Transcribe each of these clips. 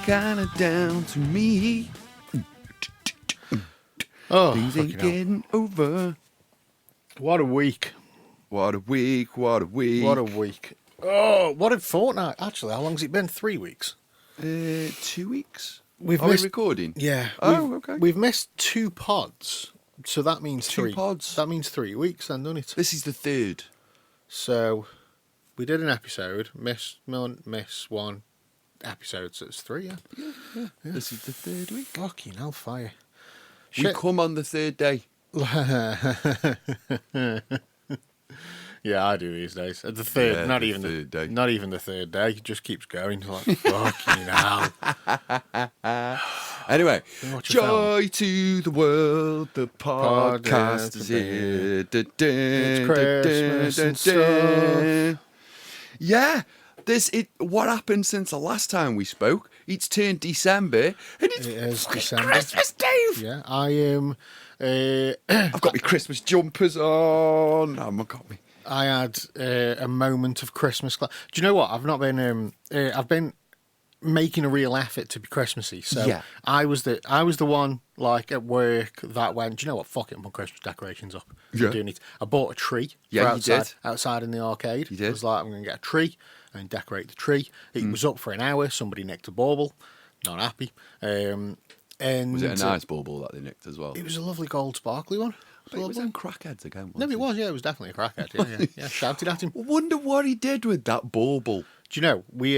kinda down to me. Oh, Things ain't fucking hell. getting over. What a week. What a week, what a week. What a week. Oh, what a fortnight. Actually, how long's it been? 3 weeks. 2 weeks? We've Are missed- we recording? Yeah. Oh, okay. We've missed 2 pods. So that means Two three. pods? That means 3 weeks then, doesn't it? This is the third. So we did an episode, miss one episode, so it's 3, yeah. This is the third week. Fucking hellfire. We Shit. come on the third day. Yeah, I do these days. At the third, Yeah, not the even third day. Not even the third day. It just keeps going. Like fucking hell. Anyway, Watch a joy to the world, the podcast Podcast is here. It's Christmas and stuff. Yeah, what happened since the last time we spoke? It's turned December, and it's It is fucking December. Christmas Eve. Yeah, I am. I've got my Christmas jumpers on. I've got me. I had a moment of Christmas. Do you know what? I've not been. I've been making a real effort to be Christmassy. So Yeah. I was the one like at work that went. Do you know what? Fuck it, I'm putting Christmas decorations up. Yeah. I'm doing it. I bought a tree. Yeah, for you outside, did. outside in the arcade. You did. I was like, I'm going to get a tree and decorate the tree. It was up for an hour. Somebody nicked a bauble. Not happy. And Was it a nice bauble that they nicked as well? It was a lovely gold sparkly one. But it was on crackheads again. No, it was. Yeah, it was definitely a crackhead. Yeah, yeah. Shouted at him. I wonder what he did with that bauble. Do you know we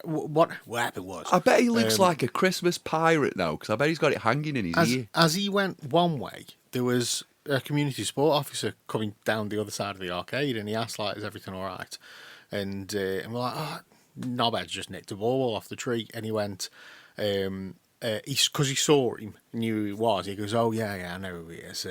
what happened was I bet he looks like a Christmas pirate now, because I bet he's got it hanging in his ear. as he went one way, there was a community support officer coming down the other side of the arcade, and he asked like, "Is everything all right?" And we're like, "Oh, Knobhead's just nicked a bauble off the tree," and he went. Because he saw him, knew who he was. He goes, "Oh yeah, I know who he is."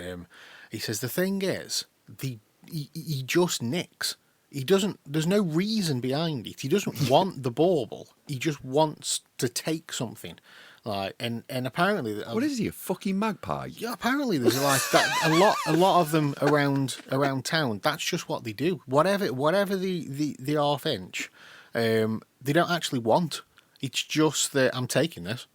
He says, "The thing is, he just nicks. He doesn't. There's no reason behind it. He doesn't want the bauble. He just wants to take something." Like, and apparently, What is he, a fucking magpie? yeah, apparently there's like that, a lot of them around town. That's just what they do. Whatever the half inch, they don't actually want. It's just that I'm taking this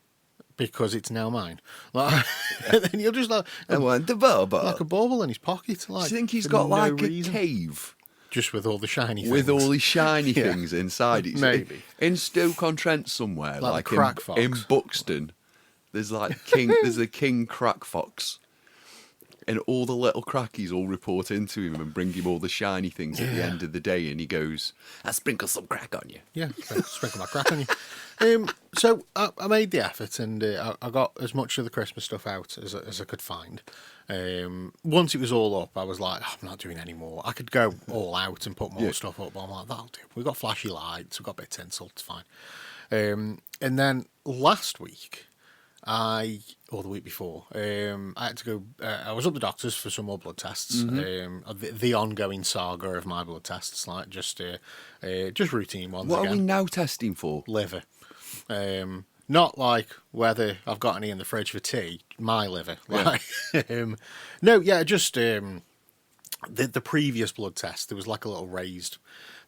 because it's now mine. Like, and then you're just like, I want the bauble. like a bauble in his pocket. Do Like, you think he's for got no like reason. a cave Just with all the shiny things. with all these shiny Yeah. things inside it? Maybe. In Stoke-on-Trent somewhere, Like like the crack fox. in Buxton, there's like there's a king crack fox. And all the little crackies all report into him and bring him all the shiny things at the end of the day, and he goes, "I'll sprinkle some crack on you." Yeah, sprinkle my crack on you. So I made the effort, and I got as much of the Christmas stuff out as I could find. Once it was all up, I was like, I'm not doing any more. I could go all out and put more Yeah. stuff up, but I'm like, that'll do. We've got flashy lights, we've got a bit of tinsel, it's fine. And then last week, or the week before, I had to go. I was up the doctors for some more blood tests. The ongoing saga of my blood tests, like just routine ones. What again. are we now testing for? Liver. Not like whether I've got any in the fridge for tea. My liver. Like, no, yeah, just the previous blood test. There was like a little raised.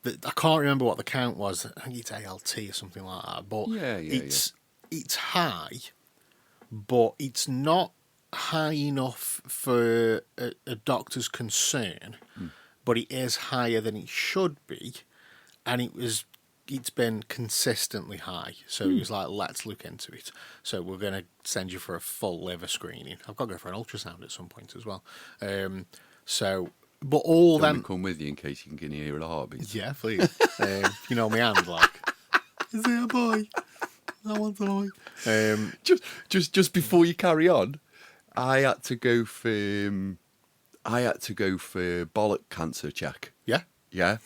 I can't remember what the count was. I think it's ALT or something like that. But it's high. But it's not high enough for a doctor's concern, but it is higher than it should be, and it's been consistently high. So it was like, let's look into it. So we're going to send you for a full liver screening. I've got to go for an ultrasound at some point as well. But all Let me them, come with you in case you can hear a heartbeat. yeah, please. You know my hand, like, is there a boy? I want a boy. Just before you carry on, I had to go for bollock cancer check. Yeah. Yeah,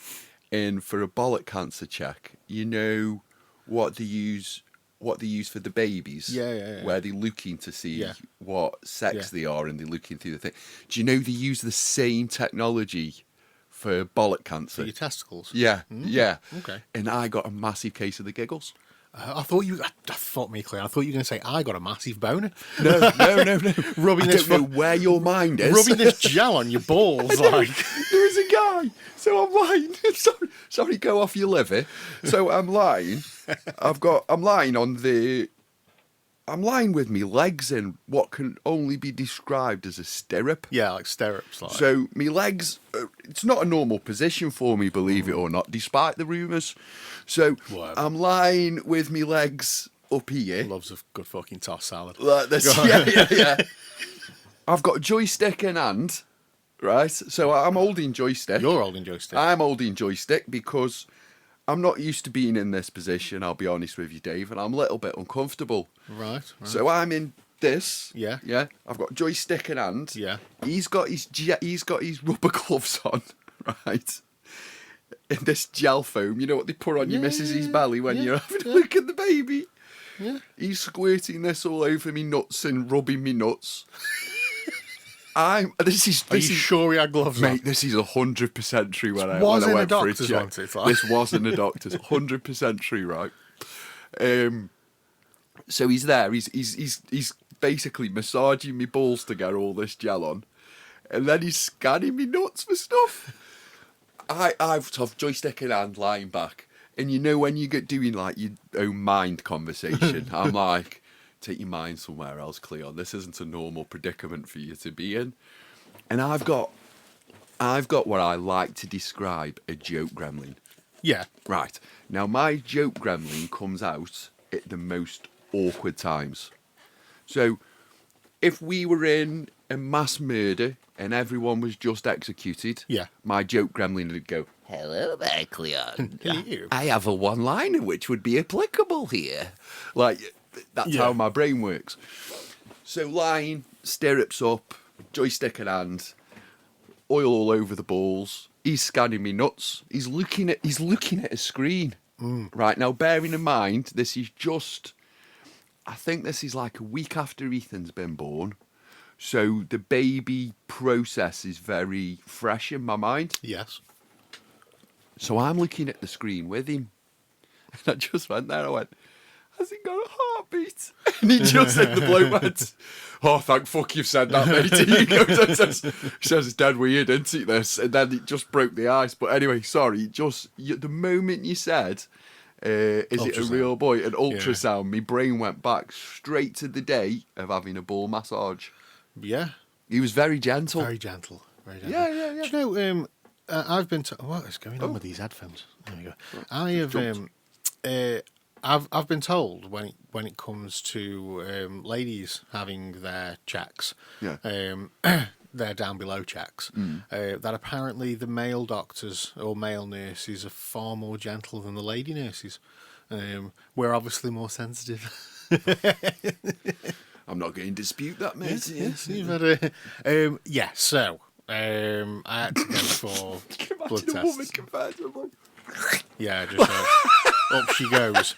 and for a bollock cancer check, you know what they use for the babies. Yeah. Where they're looking to see Yeah. what sex Yeah. they are, and they're looking through the thing. Do you know they use the same technology for bollock cancer? For your testicles. Yeah, yeah. Okay. And I got a massive case of the giggles. I thought you were going to say I got a massive boner. No. Rubbing I this don't know where your mind is. rubbing this gel on your balls, like there was a guy. So I'm lying. Sorry, go off your liver. So I'm lying. I'm lying with me legs in what can only be described as a stirrup. Yeah, like stirrups. Like. So me legs, it's not a normal position for me, believe it or not, despite the rumours. So Whatever. I'm lying with me legs up here. Loves a good fucking toss salad. Like this. Yeah. I've got joystick in hand, right? So I'm holding joystick. You're holding joystick. I'm holding joystick because I'm not used to being in this position, I'll be honest with you, Dave, and I'm a little bit uncomfortable. Right. So I'm in this. Yeah. Yeah. I've got joystick in hand. Yeah. He's got his rubber gloves on, right? In this gel foam, you know what they put on your missus's belly when you're having a look at the baby. Yeah. He's squirting this all over me nuts and rubbing me nuts. This is Are you sure he had gloves on? Mate, this is 100% true when I Wasn't went a for a doctor's, check. wasn't it? Like- This wasn't a doctor's. 100% true, right? So he's there. He's basically massaging me balls to get all this gel on, and then he's scanning me nuts for stuff. I've joystick in hand, lying back, and you know when you get doing like your own mind conversation, I'm like, take your mind somewhere else, Cleon. This isn't a normal predicament for you to be in. And I've got what I like to describe a joke gremlin. Yeah. Right. Now, my joke gremlin comes out at the most awkward times. So, if we were in a mass murder and everyone was just executed, Yeah. my joke gremlin would go, "Hello there, Cleon. Hello. I have a one-liner which would be applicable here." Like, that's Yeah. how my brain works. So, lying, stirrups up, joystick in hand, oil all over the balls. He's scanning me nuts. He's looking at a screen. Right, now bearing in mind, I think this is like a week after Ethan's been born. So the baby process is very fresh in my mind. Yes. So I'm looking at the screen with him. And I just went there, I went, "Has he got a heartbeat?" And he just said, the bloke went, "Oh, thank fuck you've said that, mate." He says, "It's dead weird, isn't it, this?" And then it just broke the ice. But anyway, sorry, the moment you said, "Is it a Ultrasound. real boy?" An ultrasound, my brain went back straight to the day of having a ball massage. Yeah. He was very gentle. Very gentle. Very gentle. Yeah. Do you know, I've been what is going on with these headphones? There we go. I have I've been told when it comes to ladies having their checks, their down below checks, that apparently the male doctors or male nurses are far more gentle than the lady nurses. We're obviously more sensitive. I'm not going to dispute that, mate. Yes, you've had so I had to go for blood Imagine a woman tests. compared to a boy. Yeah, just up she goes.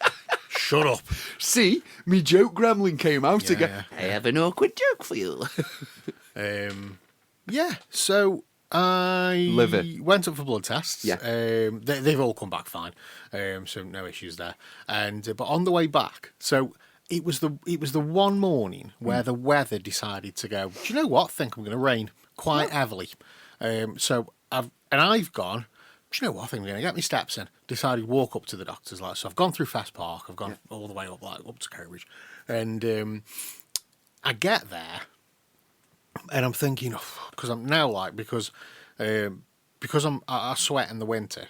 Shut up. See, me joke gremlin came out again. Yeah. I have an awkward joke for you. So I Liver. went up for blood tests. Yeah. They've all come back fine. So no issues there. And but on the way back, so it was the one morning where the weather decided to go, "Do you know what? I think I'm going to rain quite heavily." So I've gone, "Do you know what? I think I'm going to get my steps in." Decided to walk up to the doctor's. So I've gone through Fast Park. I've gone all the way up to Cambridge, and I get there, and I'm thinking, because I'm now because I sweat in the winter.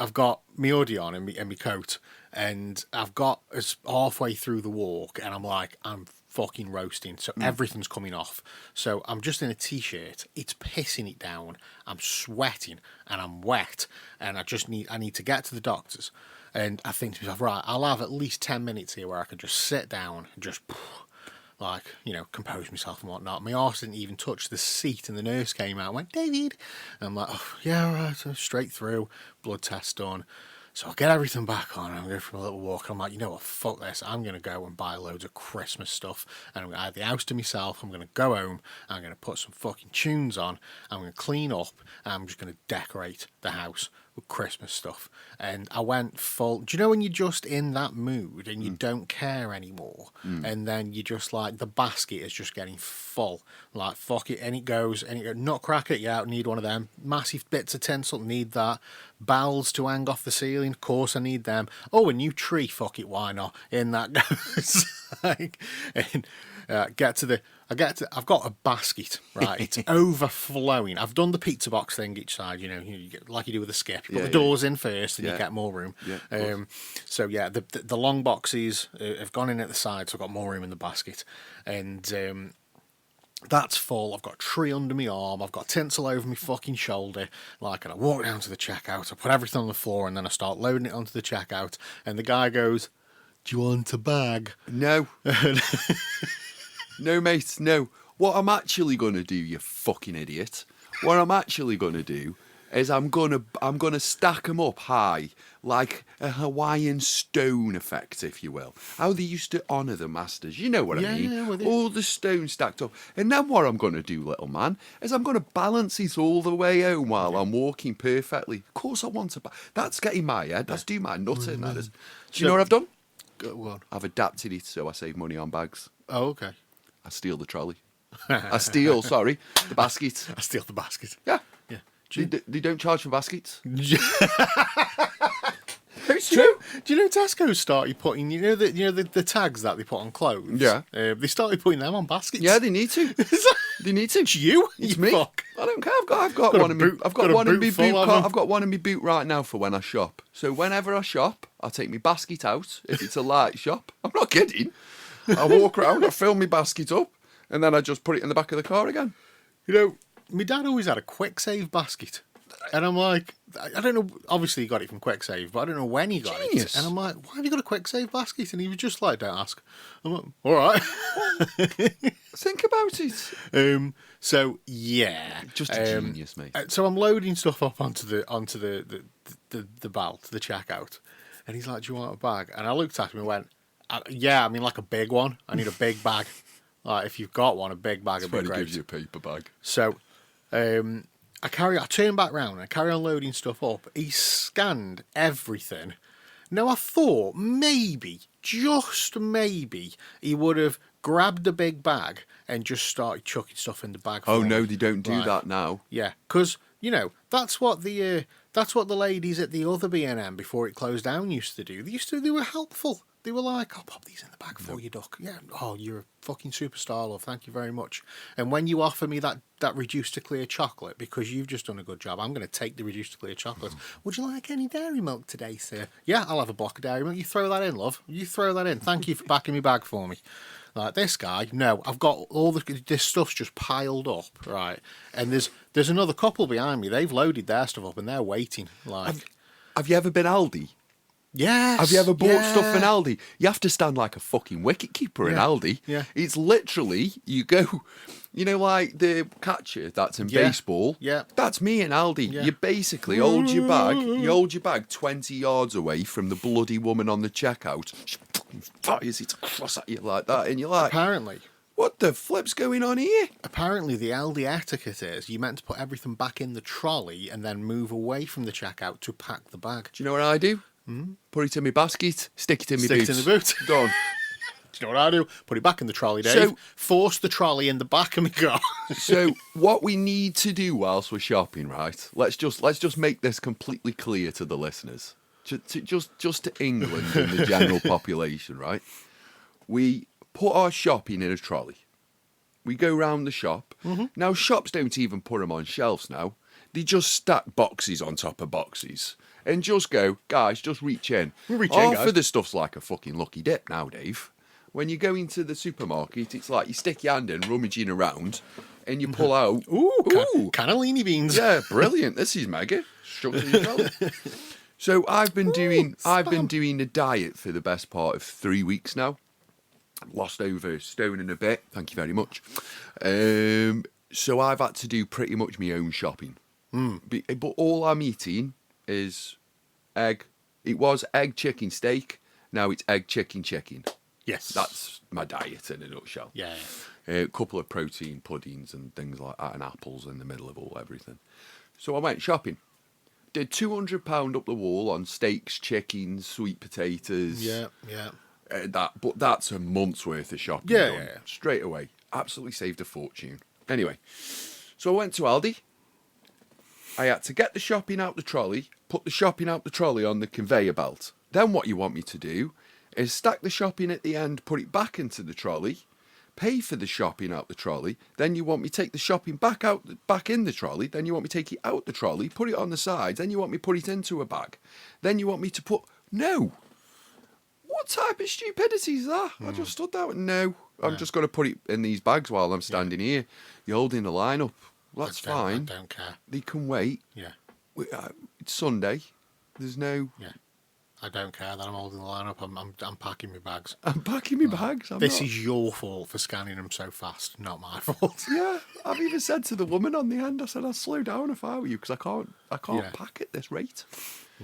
I've got my hoodie on and my coat, and I've got us halfway through the walk, and I'm fucking roasting. So everything's coming off. So I'm just in a t-shirt. It's pissing it down. I'm sweating and I'm wet, and I need to get to the doctor's. And I think to myself, right, I'll have at least 10 minutes here where I can just sit down and just compose myself and whatnot. My arse didn't even touch the seat, and the nurse came out and went, "David." And I'm like, "Oh, yeah, all right." So straight through, blood test done. So I'll get everything back on, and I'm going for a little walk. I'm like, you know what, fuck this. I'm going to go and buy loads of Christmas stuff, and I'm going to have the house to myself. I'm going to go home, I'm going to put some fucking tunes on, I'm going to clean up, and I'm just going to decorate the house Christmas stuff, and I went full. Do you know when you're just in that mood and you don't care anymore, and then you just like the basket is just getting full, like fuck it, and it goes, nutcracker, yeah, I need one of them. Massive bits of tinsel, need that. Bowls to hang off the ceiling, of course I need them. Oh, a new tree, fuck it, why not? In that goes. Like, and I've got a basket, right? It's overflowing. I've done the pizza box thing each side, you get, like you do with a skip. You put the doors in first, and you get more room. Yeah, so yeah, the long boxes have gone in at the side, so I've got more room in the basket, and that's full. I've got a tree under my arm. I've got tinsel over my fucking shoulder. Like, and I walk down to the checkout. I put everything on the floor, and then I start loading it onto the checkout. And the guy goes, "Do you want a bag?" No. No, mate, no. What I'm actually going to do, you fucking idiot, what I'm actually going to do is I'm gonna stack them up high, like a Hawaiian stone effect, if you will. How they used to honour the masters. You know what I mean? Yeah, with it. All the stones stacked up. And then what I'm going to do, little man, is I'm going to balance it all the way home while I'm walking perfectly. Of course I want to... That's getting my head. That's doing my nut in, that is. Do you know what I've done? Go on. I've adapted it so I save money on bags. Oh, okay. I steal the trolley. I steal, sorry, the basket. I steal the basket. Yeah. Yeah. They don't charge for baskets. It's true. Do you know Tesco started putting the tags that they put on clothes? Yeah. They started putting them on baskets. Yeah, they need to. They need to. It's you. It's You me. fuck. I don't care. I've got Got a one in me. boot- I've got got a one in boot me full boot. of 'em. I've got one in me boot right now for when I shop. So whenever I shop, I take my basket out. If it's a light shop, I'm not kidding. I walk around, I fill my basket up, and then I just put it in the back of the car again. My dad always had a quick save basket. And I'm like, I don't know, obviously he got it from Quick Save, but I don't know when he got Genius. it. And I'm like, why have you got a Quick Save basket? And he was just like, don't ask. I'm like, all right. Think about it. So yeah. Just a genius, mate. So I'm loading stuff up onto the belt, the checkout. And he's like, do you want a bag? And I looked at him and went, yeah, I mean like a big one. I need a big bag. Like if you've got one, a big bag would be When he great. gives you a paper bag. So I turn back round and I carry on loading stuff up. He scanned everything. Now I thought maybe, just maybe, he would have grabbed the big bag and just started chucking stuff in the bag. Oh for no, me. they don't do Right. that now. Yeah, because that's what the ladies at the other B&M before it closed down used to do. They were helpful. They were like, "I'll pop these in the bag for you, Duck." Yeah. Oh, you're a fucking superstar, love. Thank you very much. And when you offer me that reduced to clear chocolate, because you've just done a good job, I'm going to take the reduced to clear chocolate. Would you like any dairy milk today, sir? Yeah, I'll have a block of dairy milk. You throw that in, love. You throw that in. Thank you for backing me bag for me. Like this guy, no, I've got all this stuff's just piled up, right? And there's another couple behind me. They've loaded their stuff up and they're waiting. Like, Have you ever been Aldi? yes. Have you ever bought stuff in yeah. Aldi? You have to stand like a fucking wicket keeper in Yeah, Aldi. yeah. It's literally, you go, like the catcher that's in Yeah, baseball. yeah. That's me in Aldi. Yeah. You basically hold your bag 20 yards away from the bloody woman on the checkout. She fucking fires it across at you like that. And you're like, what the flip's going on here? Apparently, the Aldi etiquette is you're meant to put everything back in the trolley and then move away from the checkout to pack the bag. Do you know what I do? Put it in my basket, stick it in my Stick boots. it in the boot. Done. Do you know what I do? Put it back in the trolley, Dave. So- Force the trolley in the back of my car. So what we need to do whilst we're shopping, right? Let's just make this completely clear to the listeners, just to England and the general population, right? We put our shopping in a trolley. We go round the shop. Now shops don't even put them on shelves now. They just stack boxes on top of boxes and just go, guys, just reach in. Reach in, Half guys. of the stuff's like a fucking lucky dip now, Dave. When you go into the supermarket, it's like you stick your hand in, rummaging around, and you pull out. Cannellini beans. Yeah, brilliant. This is mega. Shut to your trolley. So I've been doing a diet for the best part of 3 weeks now. Lost over a stone and a bit. Thank you very much. So I've had to do pretty much my own shopping. But all I'm eating is egg. It was egg, chicken, steak. Now it's egg, chicken. Yes. That's my diet in a nutshell. Yeah. A couple of protein puddings and things like that, and apples in the middle of everything. So I went shopping. did £200 up the wall on steaks, chickens, sweet potatoes. Yeah. But that's a month's worth of shopping. Yeah, done, yeah. straight away. Absolutely saved a fortune. Anyway, so I went to Aldi. I had to get the shopping out the trolley, put the shopping out the trolley on the conveyor belt. Then what you want me to do is stack the shopping at the end, put it back into the trolley, pay for the shopping out the trolley. Then you want me to take the shopping back in the trolley. Then you want me to take it out the trolley, put it on the sides. Then you want me to put it into a bag. Then you want me to put... No. What type of stupidity is that? I just stood there and no. I'm just going to put it in these bags while I'm standing here. You're holding the line up. That's fine. I don't care. They can wait. Yeah. It's Sunday. There's no... Yeah. I don't care that I'm holding the line up. I'm packing my bags. I'm packing my bags. This is your fault for scanning them so fast, not my fault. Yeah, I've even said to the woman on the end, I said, I'll slow down if I were you, because I can't Yeah. pack at this rate.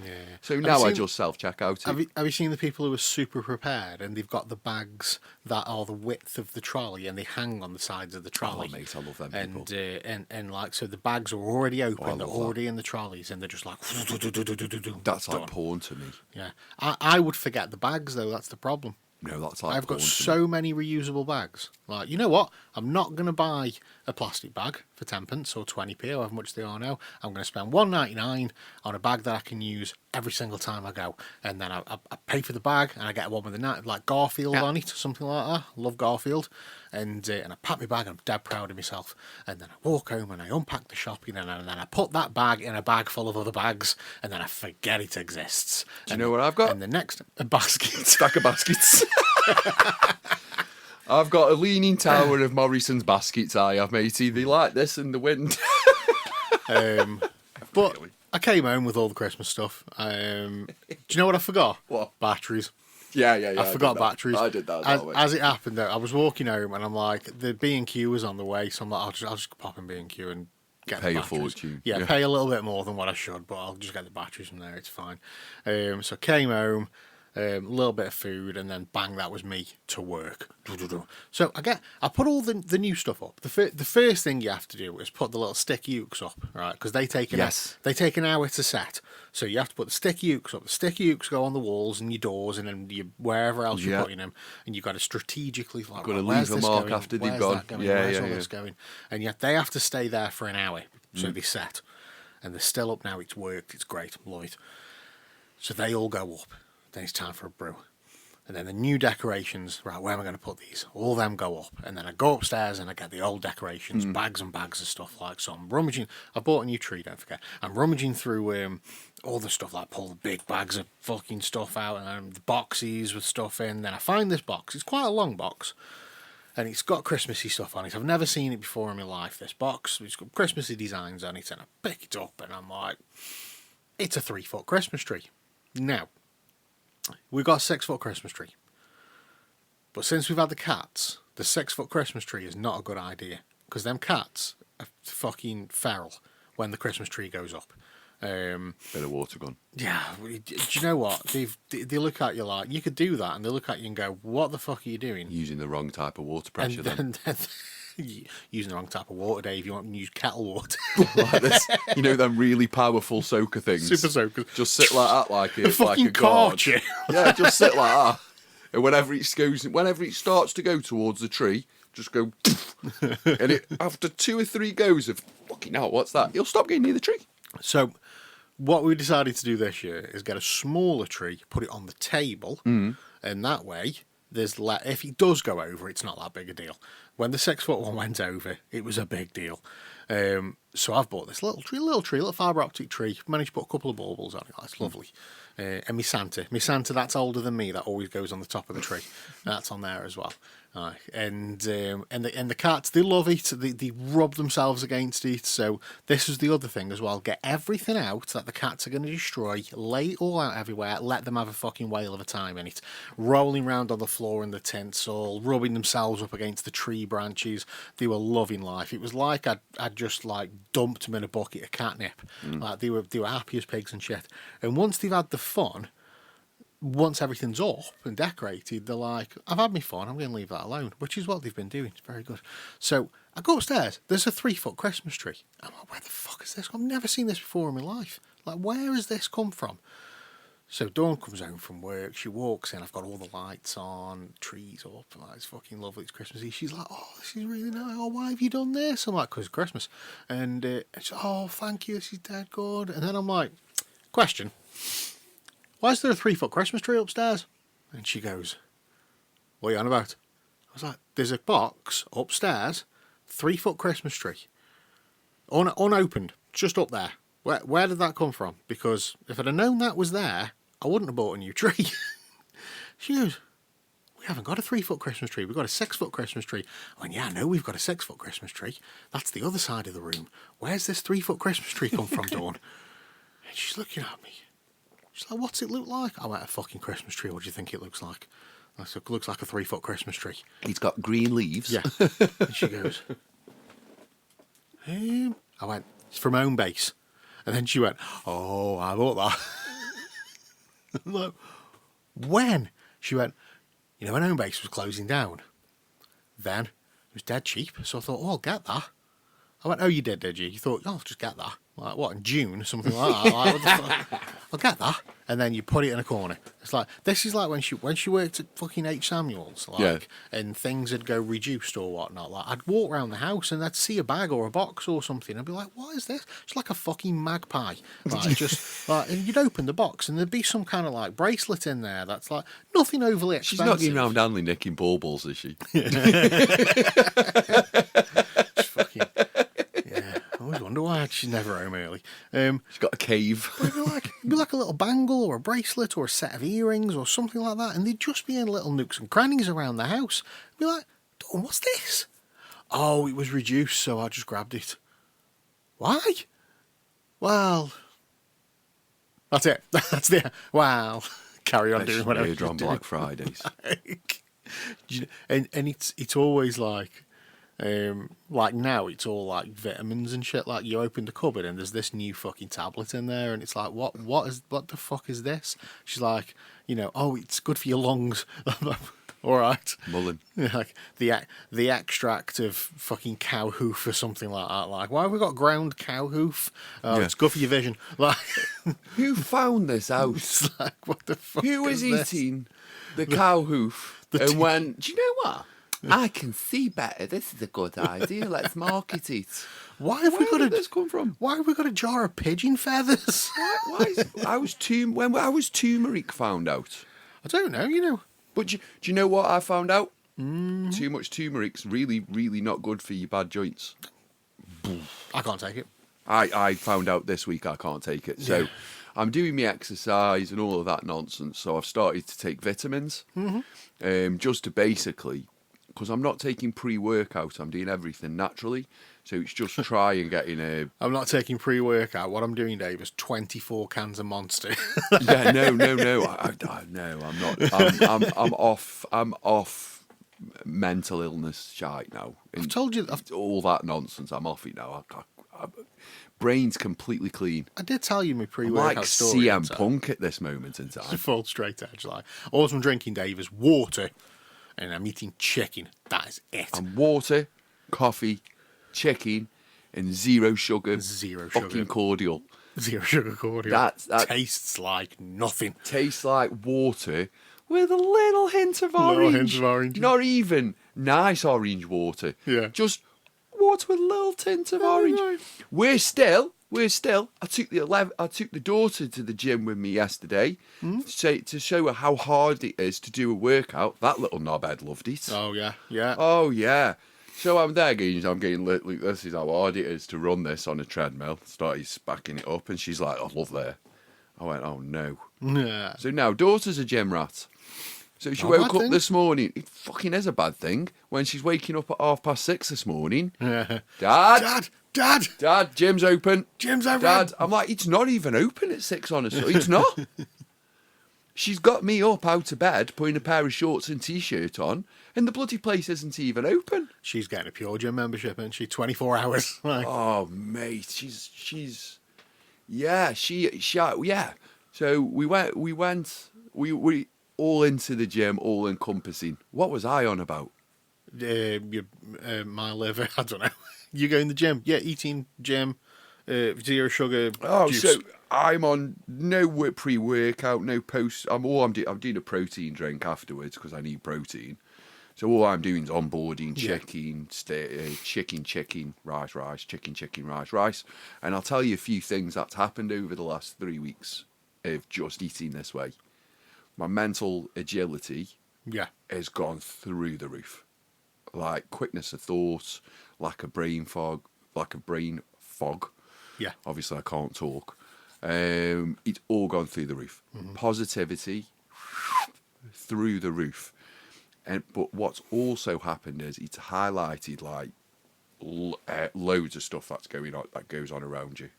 Yeah. So now I just self-check out. Have you seen the people who are super prepared and they've got the bags that are the width of the trolley and they hang on the sides of the trolley? Oh, mate, I love them people. And like, so the bags are already open, I they're love already in the trolleys, and they're just like... That's done. like porn to me. Yeah. I would forget the bags, though, that's the problem. No, that's like I've got porn to me. so many reusable bags. Like, you know what? I'm not going to buy a plastic bag for 10p or 20p or however much they are now. I'm going to spend £1.99 on a bag that I can use every single time I go. And then I pay for the bag and I get one with a like Garfield on it or something like that. I love Garfield. And I pack my bag and I'm dead proud of myself. And then I walk home and I unpack the shopping and then I put that bag in a bag full of other bags and then I forget it exists. Do you know what I've got? And the next, a basket. Stack of baskets. I've got a leaning tower of Morrison's baskets, I have, matey. They like this in the wind. But I came home with all the Christmas stuff. Do you know what I forgot? What? Batteries. Yeah. I forgot batteries. I did that. As well, as it happened, though, I was walking home and I'm like, the B&Q was on the way, so I'm like, I'll just pop in B&Q and get Pay the a batteries. fortune. Yeah, Yeah. pay a little bit more than what I should, but I'll just get the batteries from there. It's fine. So I came home. A little bit of food, and then bang, that was me to work. So I put all the new stuff up. The first thing you have to do is put the little sticky hooks up, right? Because they take an hour to set. So you have to put the sticky hooks up. The sticky hooks go on the walls and your doors, and then wherever else you're putting them, and you've got to strategically like, Got to where's leave a this mark going? after Where's they've gone. that going? Yeah, Where's yeah, all yeah. this going? And yet they have to stay there for an hour, so they set, and they're still up now. It's worked. It's great, love it. So they all go up. Then it's time for a brew. And then the new decorations, right, where am I going to put these? All of them go up. And then I go upstairs and I get the old decorations, bags and bags of stuff like so. I'm rummaging. I bought a new tree, don't forget. I'm rummaging through all the stuff, like pull the big bags of fucking stuff out and the boxes with stuff in. Then I find this box. It's quite a long box. And it's got Christmassy stuff on it. I've never seen it before in my life, this box. It's got Christmassy designs on it. And I pick it up and I'm like, it's a 3-foot Christmas tree. Now, we've got a 6-foot Christmas tree. But since we've had the cats, the 6-foot Christmas tree is not a good idea. Because them cats are fucking feral when the Christmas tree goes up. Bit of water gun. Yeah, do you know what? They look at you like, you could do that, and they look at you and go, what the fuck are you doing? Using the wrong type of water pressure then. Using the wrong type of water, Dave. You want to use kettle water. Like this. You know them really powerful soaker things? Super soakers. Just sit like that like The it's like fucking a god. cartridge. Yeah, just sit like that. And whenever it starts to go towards the tree, just go and after 2 or 3 goes of fucking hell, what's that? You'll stop getting near the tree. So, what we decided to do this year is get a smaller tree, put it on the table, and that way, if it does go over, it's not that big a deal. When the 6-foot one went over, it was a big deal. So I've bought this little fibre optic tree. Managed to put a couple of baubles on it. That's lovely. And my Santa, that's older than me, that always goes on the top of the tree. That's on there as well. And the cats, they love it. They rub themselves against it. So this is the other thing as well. Get everything out that the cats are going to destroy. Lay it all out everywhere. Let them have a fucking whale of a time in it. Rolling around on the floor in the tinsel, rubbing themselves up against the tree branches. They were loving life. It was like I'd just like dumped them in a bucket of catnip. Like they were happy as pigs and shit. And once they've had the fun, once everything's up and decorated, they're like, I've had my fun, I'm going to leave that alone, which is what they've been doing. It's very good. So I go upstairs, there's a 3-foot Christmas tree. I'm like, where the fuck is this? I've never seen this before in my life. Like, where has this come from? So Dawn comes home from work. She walks in. I've got all the lights on, trees up. Like, it's fucking lovely. It's Christmas Eve. She's like, "Oh, this is really nice. Oh, why have you done this?" I'm like, "'Cause it's Christmas." And she's like, "Oh, thank you. This is dead good." And then I'm like, "Question: why is there a 3-foot Christmas tree upstairs?" And she goes, "What are you on about?" I was like, "There's a box upstairs, 3-foot Christmas tree, unopened, just up there. Where did that come from? Because if I'd have known that was there, I wouldn't have bought a new tree." She goes, "We haven't got a 3-foot Christmas tree. We've got a 6-foot Christmas tree." I went, "Yeah, I know we've got a 6-foot Christmas tree. That's the other side of the room. Where's this 3-foot Christmas tree come from, Dawn?" And she's looking at me. She's like, "What's it look like?" I went, "A fucking Christmas tree. What do you think it looks like?" I said, "It looks like a 3-foot Christmas tree." He's got green leaves. Yeah. And she goes, I went, "It's from Home Base." And then she went, "Oh, I bought that." I'm like, "When?" She went, "You know, when Home Base was closing down, then it was dead cheap. So I thought, oh, I'll get that." I went, "Oh, you did you? You thought, oh, I'll just get that. Like, what, in June? Something like that." Like, what the fuck? "I'll get that." And then you put it in a corner. It's like, this is like when she worked at fucking H. Samuel's, like, Yeah. and things would go reduced or whatnot. Like, I'd walk around the house and I'd see a bag or a box or something. I'd be like, "What is this?" It's like a fucking magpie. Like, just like, and you'd open the box and there'd be some kind of like bracelet in there that's like nothing overly She's expensive. not going around Hanley nicking baubles, is she? Just fucking, yeah. I always wonder why she's never home early. She's got a cave. It'd be like a little bangle or a bracelet or a set of earrings or something like that, and they'd just be in little nooks and crannies around the house. I'd be like, "Dawn, what's this?" "Oh, it was reduced, so I just grabbed it." "Why?" "Well, that's it. That's the well." Carry on doing whatever Murder you're on doing. Black Fridays. And it's always like now it's all like vitamins and shit. Like, you open the cupboard and there's this new fucking tablet in there, and it's like, what the fuck is this? She's like, "Oh, it's good for your lungs." All right. Mullen. Like the extract of fucking cow hoof or something like that. Like, why have we got ground cow hoof? Oh, Yeah. It's good for your vision. Like, Who found this out? it's like, what the fuck? Who was is this? eating the cow hoof and went, "Do you know what? I can see better. This is a good idea. Let's market it." Why have we Where got did this come from? Why have we got a jar of pigeon feathers? When was turmeric found out? I don't know. But do you know what I found out? Too much turmeric's really, really not good for your bad joints. I can't take it. I found out this week I can't take it. So I'm doing my exercise and all of that nonsense. So I've started to take vitamins, just to basically, because I'm not taking pre-workout. I'm doing everything naturally. So it's just try and get in a... I'm not taking pre-workout. What I'm doing, Dave, is 24 cans of Monster. Yeah, no. No, I'm not. I'm off mental illness shite now. I've told you. All that nonsense. I'm off it now. Brain's completely clean. I did tell you my I'm pre-workout like story. CM Punk at this moment in time. Full straight edge. Like, all I'm drinking, Dave, is water, and I'm eating chicken. That is it. And water, coffee, chicken, and zero sugar. Zero fucking sugar. cordial. Zero sugar cordial. That tastes like nothing. tastes like water with a little hint of orange. Little hint of orange. Not even nice orange water. Yeah. Just water with a little tint of orange. right. We're still. I took the daughter to the gym with me yesterday to show her how hard it is to do a workout. That little knobhead loved it. Oh yeah. Oh yeah. So I'm there getting look, this is how hard it is to run this on a treadmill. Started spacking it up and she's like, "I love that." I went, "Oh no." Yeah. So now daughter's a gym rat. So she Not a woke bad up thing. this morning. It fucking is a bad thing when she's waking up at 6:30 this morning. Yeah. Dad, Dad, gym's open. gym's open. Dad, I'm like, it's not even open at 6 on a Sunday. It's not. She's got me up out of bed, putting a pair of shorts and t-shirt on, and the bloody place isn't even open. She's getting a pure gym membership, isn't she? 24 hours. Like, Oh, mate, yeah. So we went all into the gym, all encompassing. What was I on about? my liver. I don't know. You go in the gym. Yeah, eating, gym, zero sugar. Oh, juice. so I'm on no pre-workout, no post. I'm doing a protein drink afterwards because I need protein. So all I'm doing is onboarding, Yeah. chicken, rice, chicken, rice. And I'll tell you a few things that's happened over the last 3 weeks of just eating this way. My mental agility Yeah. has gone through the roof. Like quickness of thought, lack of brain fog. Yeah. Obviously, I can't talk. It's all gone through the roof. Positivity through the roof. But what's also happened is it's highlighted like loads of stuff that's going on that goes on around you.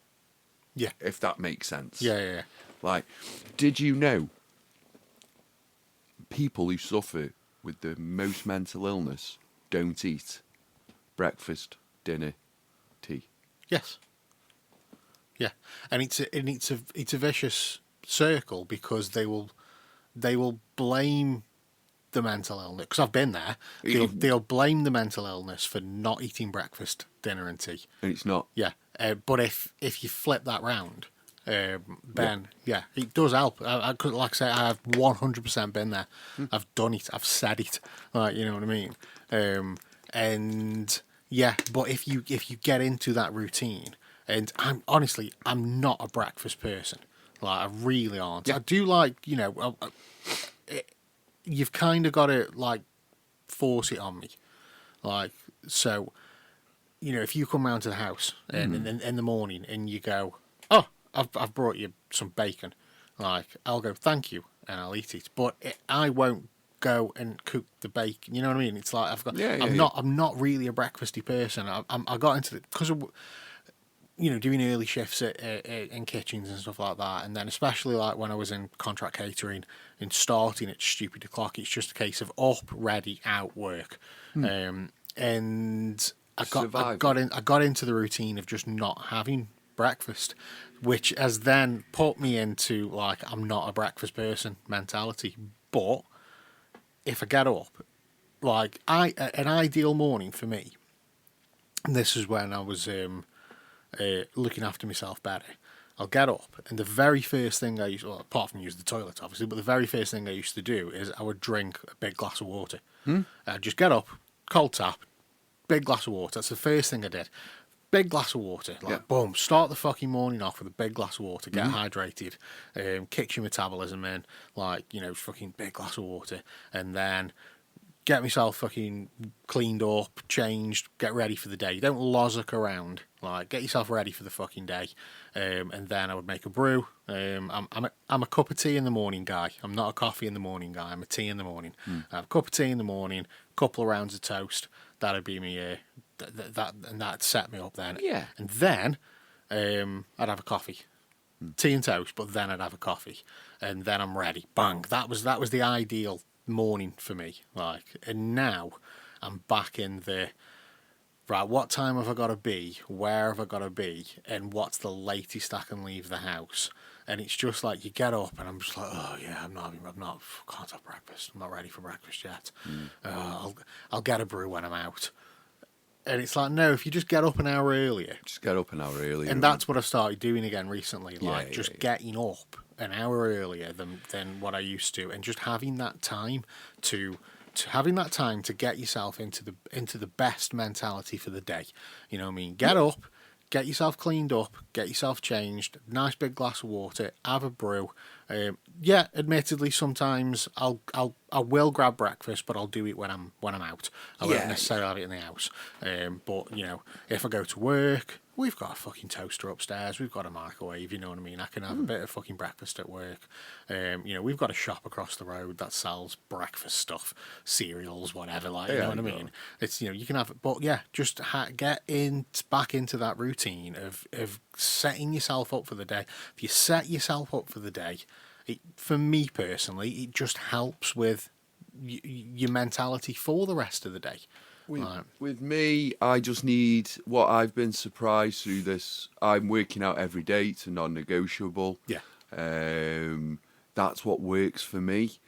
Yeah. If that makes sense. Yeah. Like, did you know people who suffer with the most mental illness don't eat breakfast, dinner, tea? Yes. Yeah, and it's a vicious circle because they will blame the mental illness, because I've been there. They'll blame the mental illness for not eating breakfast, dinner, and tea. And it's not. Yeah, but if you flip that round, then yeah, it does help. I could, like I say, I've 100% been there. I've done it. I've said it. Like, you know what I mean? And yeah, but if you get into that routine, and I'm not a breakfast person. Like, I really aren't. Yeah. I do like, you've kind of got to like force it on me. Like, so, if you come round to the house in the morning and you go, oh, I've brought you some bacon, like, I'll go, thank you, and I'll eat it. But I won't go and cook the bacon. You know what I mean? It's like I'm not really a breakfasty person. I got into it because of doing early shifts in kitchens and stuff like that, and then especially like when I was in contract catering and starting at stupid o'clock, it's just a case of up, ready, out, work, and I got into the routine of just not having breakfast, which has then put me into like I'm not a breakfast person mentality. But if I get up, like an ideal morning for me, and this is when I was looking after myself better. I'll get up, and the very first thing apart from use the toilet, obviously, but the very first thing I used to do is I would drink a big glass of water. I'd just get up, cold tap, big glass of water. That's the first thing I did. Big glass of water, boom, start the fucking morning off with a big glass of water, get hydrated, kicks your metabolism in, fucking big glass of water, and then get myself fucking cleaned up, changed, get ready for the day. You don't lozzick around. Like, get yourself ready for the fucking day. And then I would make a brew. I'm a cup of tea in the morning guy. I'm not a coffee in the morning guy. I'm a tea in the morning. I have a cup of tea in the morning, a couple of rounds of toast. That'd be me. That'd set me up then. Yeah. And then I'd have a coffee. Tea and toast, but then I'd have a coffee. And then I'm ready. Bang. That was the ideal morning for me, and now I'm back in the right, what time have I got to be, where have I got to be, and what's the latest I can leave the house. And it's just like you get up and I'm just like, oh yeah, can't have breakfast, I'm not ready for breakfast yet. I'll get a brew when I'm out. And it's like, no, if you just get up an hour earlier. Just get up an hour earlier. And that's what I've started doing again recently, getting up an hour earlier than what I used to, and just having that time to get yourself into the best mentality for the day. You know what I mean? Get up, get yourself cleaned up, get yourself changed, nice big glass of water, have a brew. Admittedly, sometimes I will grab breakfast, but I'll do it when I'm out. I won't necessarily have it in the house. But if I go to work, we've got a fucking toaster upstairs. We've got a microwave. You know what I mean? I can have a bit of fucking breakfast at work. We've got a shop across the road that sells breakfast stuff, cereals, whatever. You know what I mean? It's you can have it, but just get back into that routine of setting yourself up for the day. If you set yourself up for the day, for me personally, it just helps with your mentality for the rest of the day. With me, I just need what I've been surprised through this. I'm working out every day. It's a non-negotiable. Yeah. That's what works for me.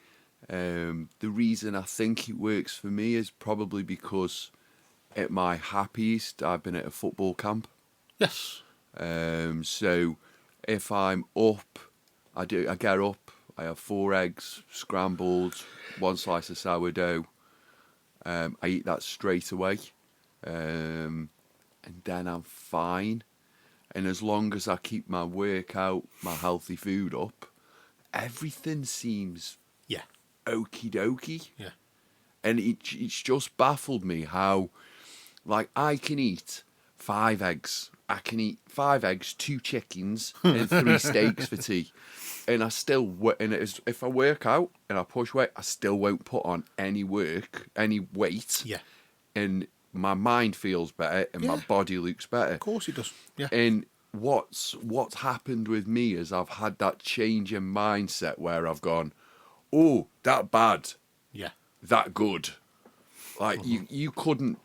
The reason I think it works for me is probably because at my happiest, I've been at a football camp. Yes. So if I'm up, I get up, I have 4 eggs, scrambled, 1 slice of sourdough. I eat that straight away. And then I'm fine. And as long as I keep my workout, my healthy food up, everything seems Yeah. okie dokie. Yeah. And it's just baffled me how, like, I can eat 5 eggs. I can eat 5 eggs, 2 chickens, and 3 steaks for tea. And I still, if I work out and I push weight, I still won't put on any weight. Yeah. And my mind feels better and my Yeah. body looks better. Of course it does. Yeah. And what's happened with me is I've had that change in mindset where I've gone, oh, that bad, Yeah. that good. Like you couldn't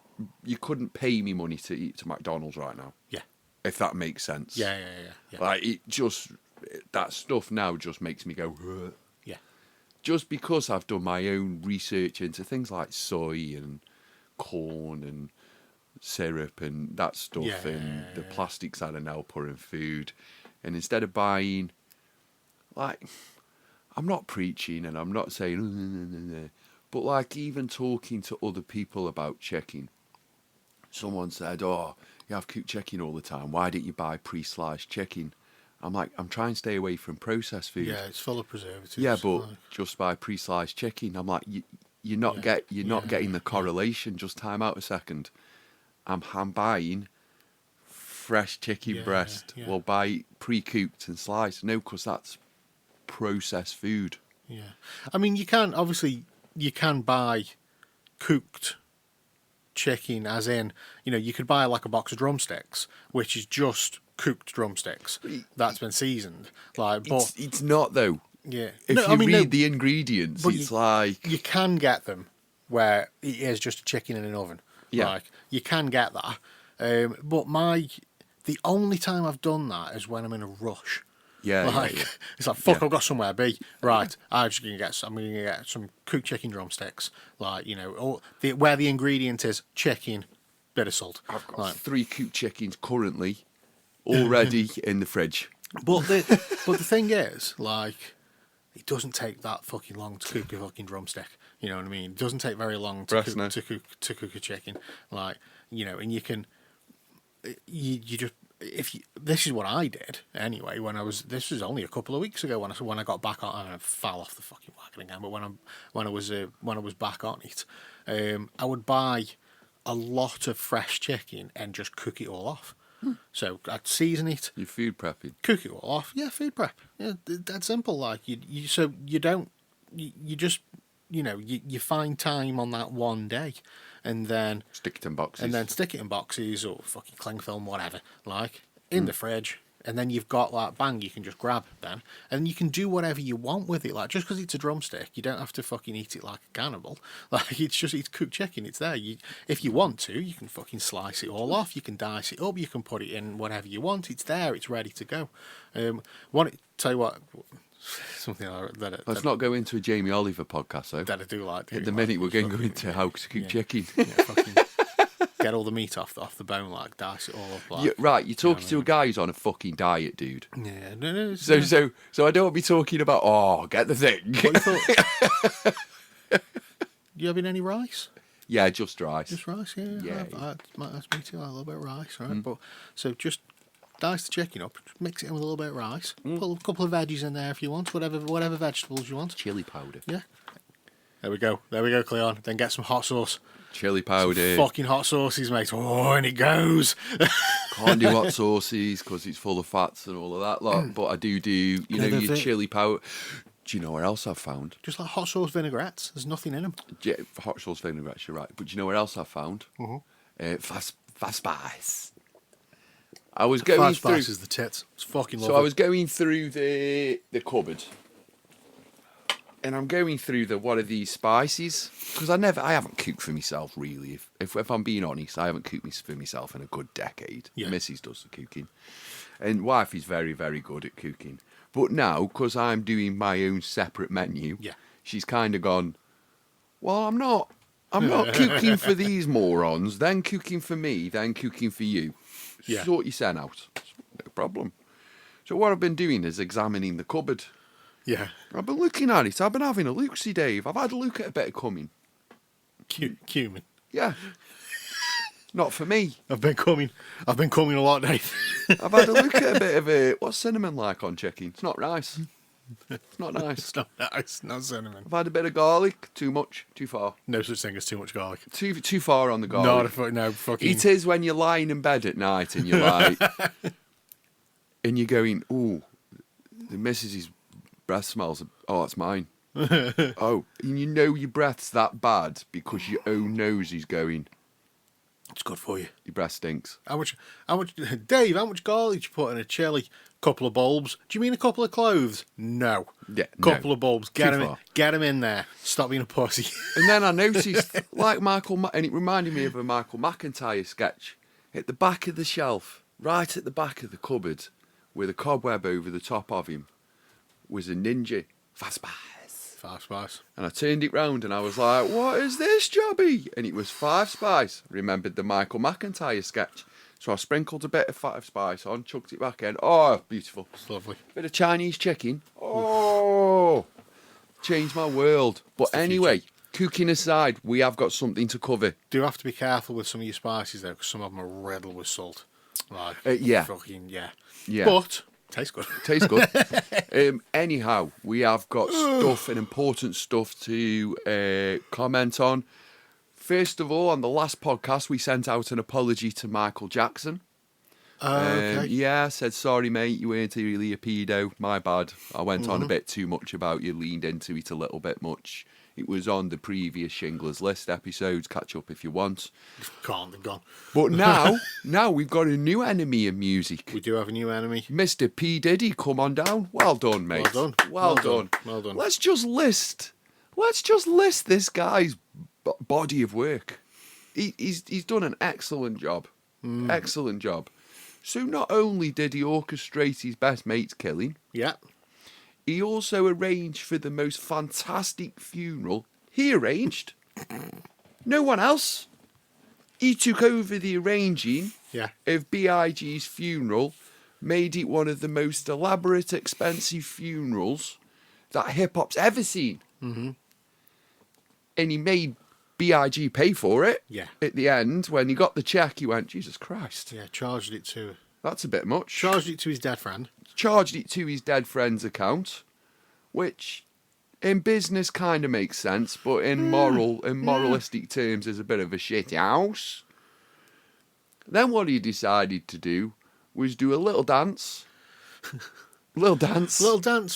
pay me money to eat to McDonald's right now, Yeah. if that makes sense. Yeah. Yeah. Like that stuff now just makes me go, ugh. Yeah. Just because I've done my own research into things like soy and corn and syrup and that stuff, and the plastics that are now put in food, and instead of buying, like, I'm not preaching and I'm not saying, but like even talking to other people about checking, someone said, "Oh, you have cooked chicken all the time. Why don't you buy pre-sliced chicken?" I'm like, I'm trying to stay away from processed food. Yeah, it's full of preservatives. Yeah, but like, just buy pre-sliced chicken. I'm like, you're not getting the correlation. Just time out a second. I'm buying fresh chicken breast. yeah. Well, buy pre-cooked and sliced. No, because that's processed food. yeah. I mean, you can buy cooked chicken, as in, you could buy like a box of drumsticks, which is just cooked drumsticks that's been seasoned. Like, but It's not though. yeah, If no, you read the ingredients, but it's like you can get them where it is just a chicken in an oven. Yeah. Like, you can get that. But the only time I've done that is when I'm in a rush. yeah, Like, yeah. it's like, fuck, Yeah. I've got somewhere to be. Right, I'm gonna get some cooked chicken drumsticks. Like, where the ingredient is chicken, bit of salt. I've got Like, 3 cooked chickens currently already in the fridge. but the thing is, like, it doesn't take that fucking long to cook a fucking drumstick. You know what I mean? It doesn't take very long to Breast, no. cook a chicken. Like, and you can, you just, this is what I did anyway. This was only a couple of weeks ago when I got back on, and I fell off the fucking wagon again. But when I was back on it, I would buy a lot of fresh chicken and just cook it all off. So I'd season it, You're food prepping. cook it all off. Yeah, food prep. Yeah, that's simple. Like, you just you find time on that one day, and then Stick it in boxes. stick it in boxes or fucking cling film, whatever. Like, in the fridge, and then you've got that bang. You can just grab then, and you can do whatever you want with it. Like, just because it's a drumstick, you don't have to fucking eat it like a cannibal. Like, it's cooked chicken. It's there. If you want to, you can fucking slice it all off. You can dice it up. You can put it in whatever you want. It's there. It's ready to go. Tell you what. Something Let's not go into a Jamie Oliver podcast though. that I do like. At the minute we're going to go into how to cook chicken. Yeah, fucking get all the meat off the bone, like dice it all up. Like, Right, you're talking to a guy who's on a fucking diet, dude. yeah, no. It's, So I don't want to be talking about, get the thing. what you thought? You having any rice? Yeah, just rice. Just rice, yeah. Yeah, That's me too. I like a little bit of rice, right? But so just dice the chicken up, mix it in with a little bit of rice. Put a couple of veggies in there if you want, whatever vegetables you want. Chili powder. Yeah. There we go, Cleon. Then get some hot sauce. Chili powder. Fucking hot sauces, mate. Oh, and it goes. Can't do hot sauces because it's full of fats and all of that lot. But I do, your chili powder. Do you know where else I've found? Just like hot sauce vinaigrettes. There's nothing in them. Yeah, hot sauce vinaigrettes, you're right. But do you know where else I've found? Fast spice. I was going Five through. spices, the tits. It's fucking lovely. So I was going through the cupboard, and I'm going through what are these spices? Because I haven't cooked for myself really. If I'm being honest, I haven't cooked for myself in a good decade. Yeah. Mrs. does the cooking, and wife is very, very good at cooking. But now, because I'm doing my own separate menu, Yeah. she's kind of gone, well, I'm not cooking for these morons, then cooking for me, then cooking for you. Yeah. Sort your sen out. No problem. So what I've been doing is examining the cupboard. Yeah. I've been looking at it. I've been having a look-see, Dave. I've had a look at a bit of coming. Cumin. Yeah. Not for me. I've been coming a lot, Dave. I've had a look at a bit of a... What's cinnamon like on chicken? It's not nice. It's not nice. It's not nice, not cinnamon. I've had a bit of garlic. Too much. Too far. No such thing as too much garlic. Too far on the garlic. No fucking. It is when you're lying in bed at night and you're like... and you're going, ooh, the missus's breath smells... Oh, that's mine. Oh, and you know your breath's that bad because your own nose is going... It's good for you. Your breath stinks. How much, Dave, how much garlic did you put in a chili? Couple of bulbs. Do you mean a couple of cloves? No. Yeah, Couple of bulbs. Too far. Get him in there. Stop being a pussy. And then I noticed, like and it reminded me of a Michael McIntyre sketch, at the back of the shelf, right at the back of the cupboard, with a cobweb over the top of him, was a ninja. Fast Spice. And I turned it round and I was like, what is this, Jobby? And it was Five Spice. Remembered the Michael McIntyre sketch. So I sprinkled a bit of Five Spice on, chucked it back in. Oh, beautiful. It's lovely. Bit of Chinese chicken. Oh, changed my world. But anyway, cooking aside, we have got something to cover. Do have to be careful with some of your spices though, because some of them are riddled with salt. Like, yeah. Fucking, yeah. Yeah. But, tastes good. Tastes good. Anyhow, we have got stuff and important stuff to comment on. First of all, on the last podcast, we sent out an apology to Michael Jackson. Okay. Yeah, said, sorry, mate, you weren't really a pedo. My bad. I went on a bit too much about you, leaned into it a little bit much. It was on the previous Shingler's List episodes. Catch up if you want. Can't, they've gone. But now we've got a new enemy in music. We do have a new enemy. Mr. P. Diddy, come on down. Well done, mate. Well done. Let's just list this guy's body of work. He's done an excellent job. Excellent job. So not only did he orchestrate his best mate's killing, Yeah. he also arranged for the most fantastic funeral. He arranged. No one else. He took over the arranging of B.I.G.'s funeral, made it one of the most elaborate, expensive funerals that hip-hop's ever seen. Mm-hmm. And he made B.I.G. pay for it. Yeah. At the end, when he got the check, he went, Jesus Christ. Yeah, charged it to... That's a bit much. Charged it to his dead friend. Charged it to his dead friend's account, which in business kind of makes sense, but in moralistic terms is a bit of a shit house. Then what he decided to do was do a little dance. Little dance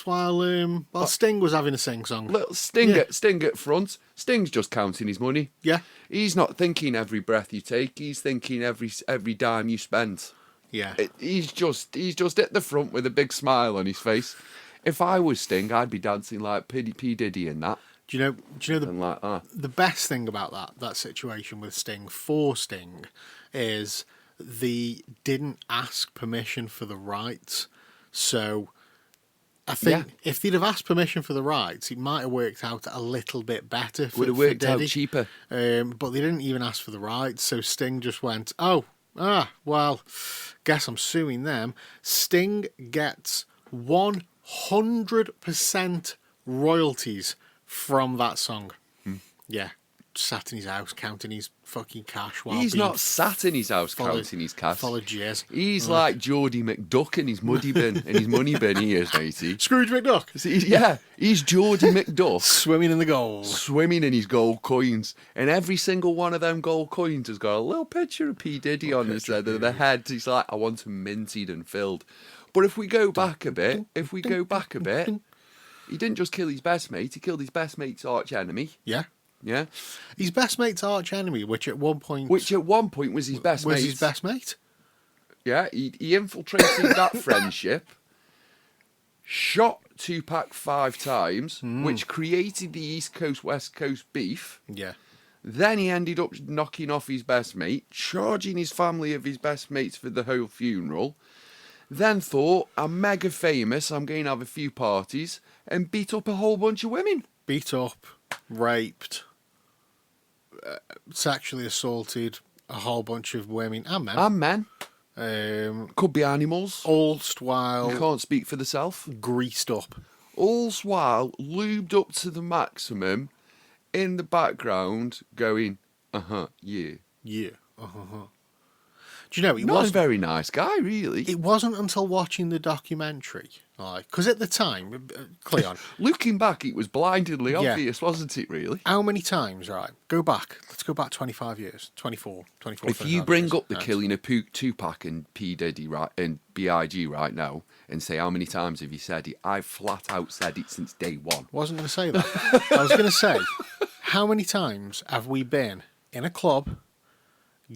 while Sting was having a sing-song. Little Sting at front. Sting's just counting his money. Yeah. He's not thinking every breath you take. He's thinking every dime you spend. Yeah. He's just at the front with a big smile on his face. If I was Sting, I'd be dancing like P. Diddy in that. Do you know like that. The best thing about that situation with Sting for Sting is they didn't ask permission for the rights. So I think if they'd have asked permission for the rights, it might have worked out a little bit better. Would have worked out cheaper. But they didn't even ask for the rights, so Sting just went, well, guess I'm suing them. Sting gets 100% royalties from that song. Yeah. Sat in his house counting his fucking cash while he's not sat in his house counting his cash. Full of jizz. He's like Geordie McDuck in his muddy bin, in his money bin. He is, matey. Scrooge McDuck. He's Geordie McDuck swimming in the gold, swimming in his gold coins, and every single one of them gold coins has got a little picture of P Diddy on the side of the head. He's like, I want them minted and filled. But if we go back a bit, he didn't just kill his best mate. He killed his best mate's arch enemy. Yeah. Yeah. His best mate's arch enemy, which at one point was his best mate. Was his best mate? Yeah, he infiltrated that friendship, shot Tupac 5 times, which created the East Coast West Coast beef. Yeah. Then he ended up knocking off his best mate, charging his family of his best mates for the whole funeral. Then thought, I'm mega famous, I'm going to have a few parties, and beat up a whole bunch of women. Beat up, raped, sexually assaulted a whole bunch of women and men. Could be animals. All's You while can't speak for the self. greased up. All's while lubed up to the maximum in the background going, yeah. Yeah. Do you know, Not a very nice guy, really. it wasn't until watching the documentary, because at the time, Cleon, Looking back, it was blindingly Yeah. obvious, wasn't it, really? how many times, right? Let's go back 25 years, 24. If 25 you bring years, up the right? killing of Tupac and P. Diddy and B.I.G. right now and say how many times have you said it, I've flat out said it since day one. Wasn't going to say that. I was going to say, how many times have we been in a club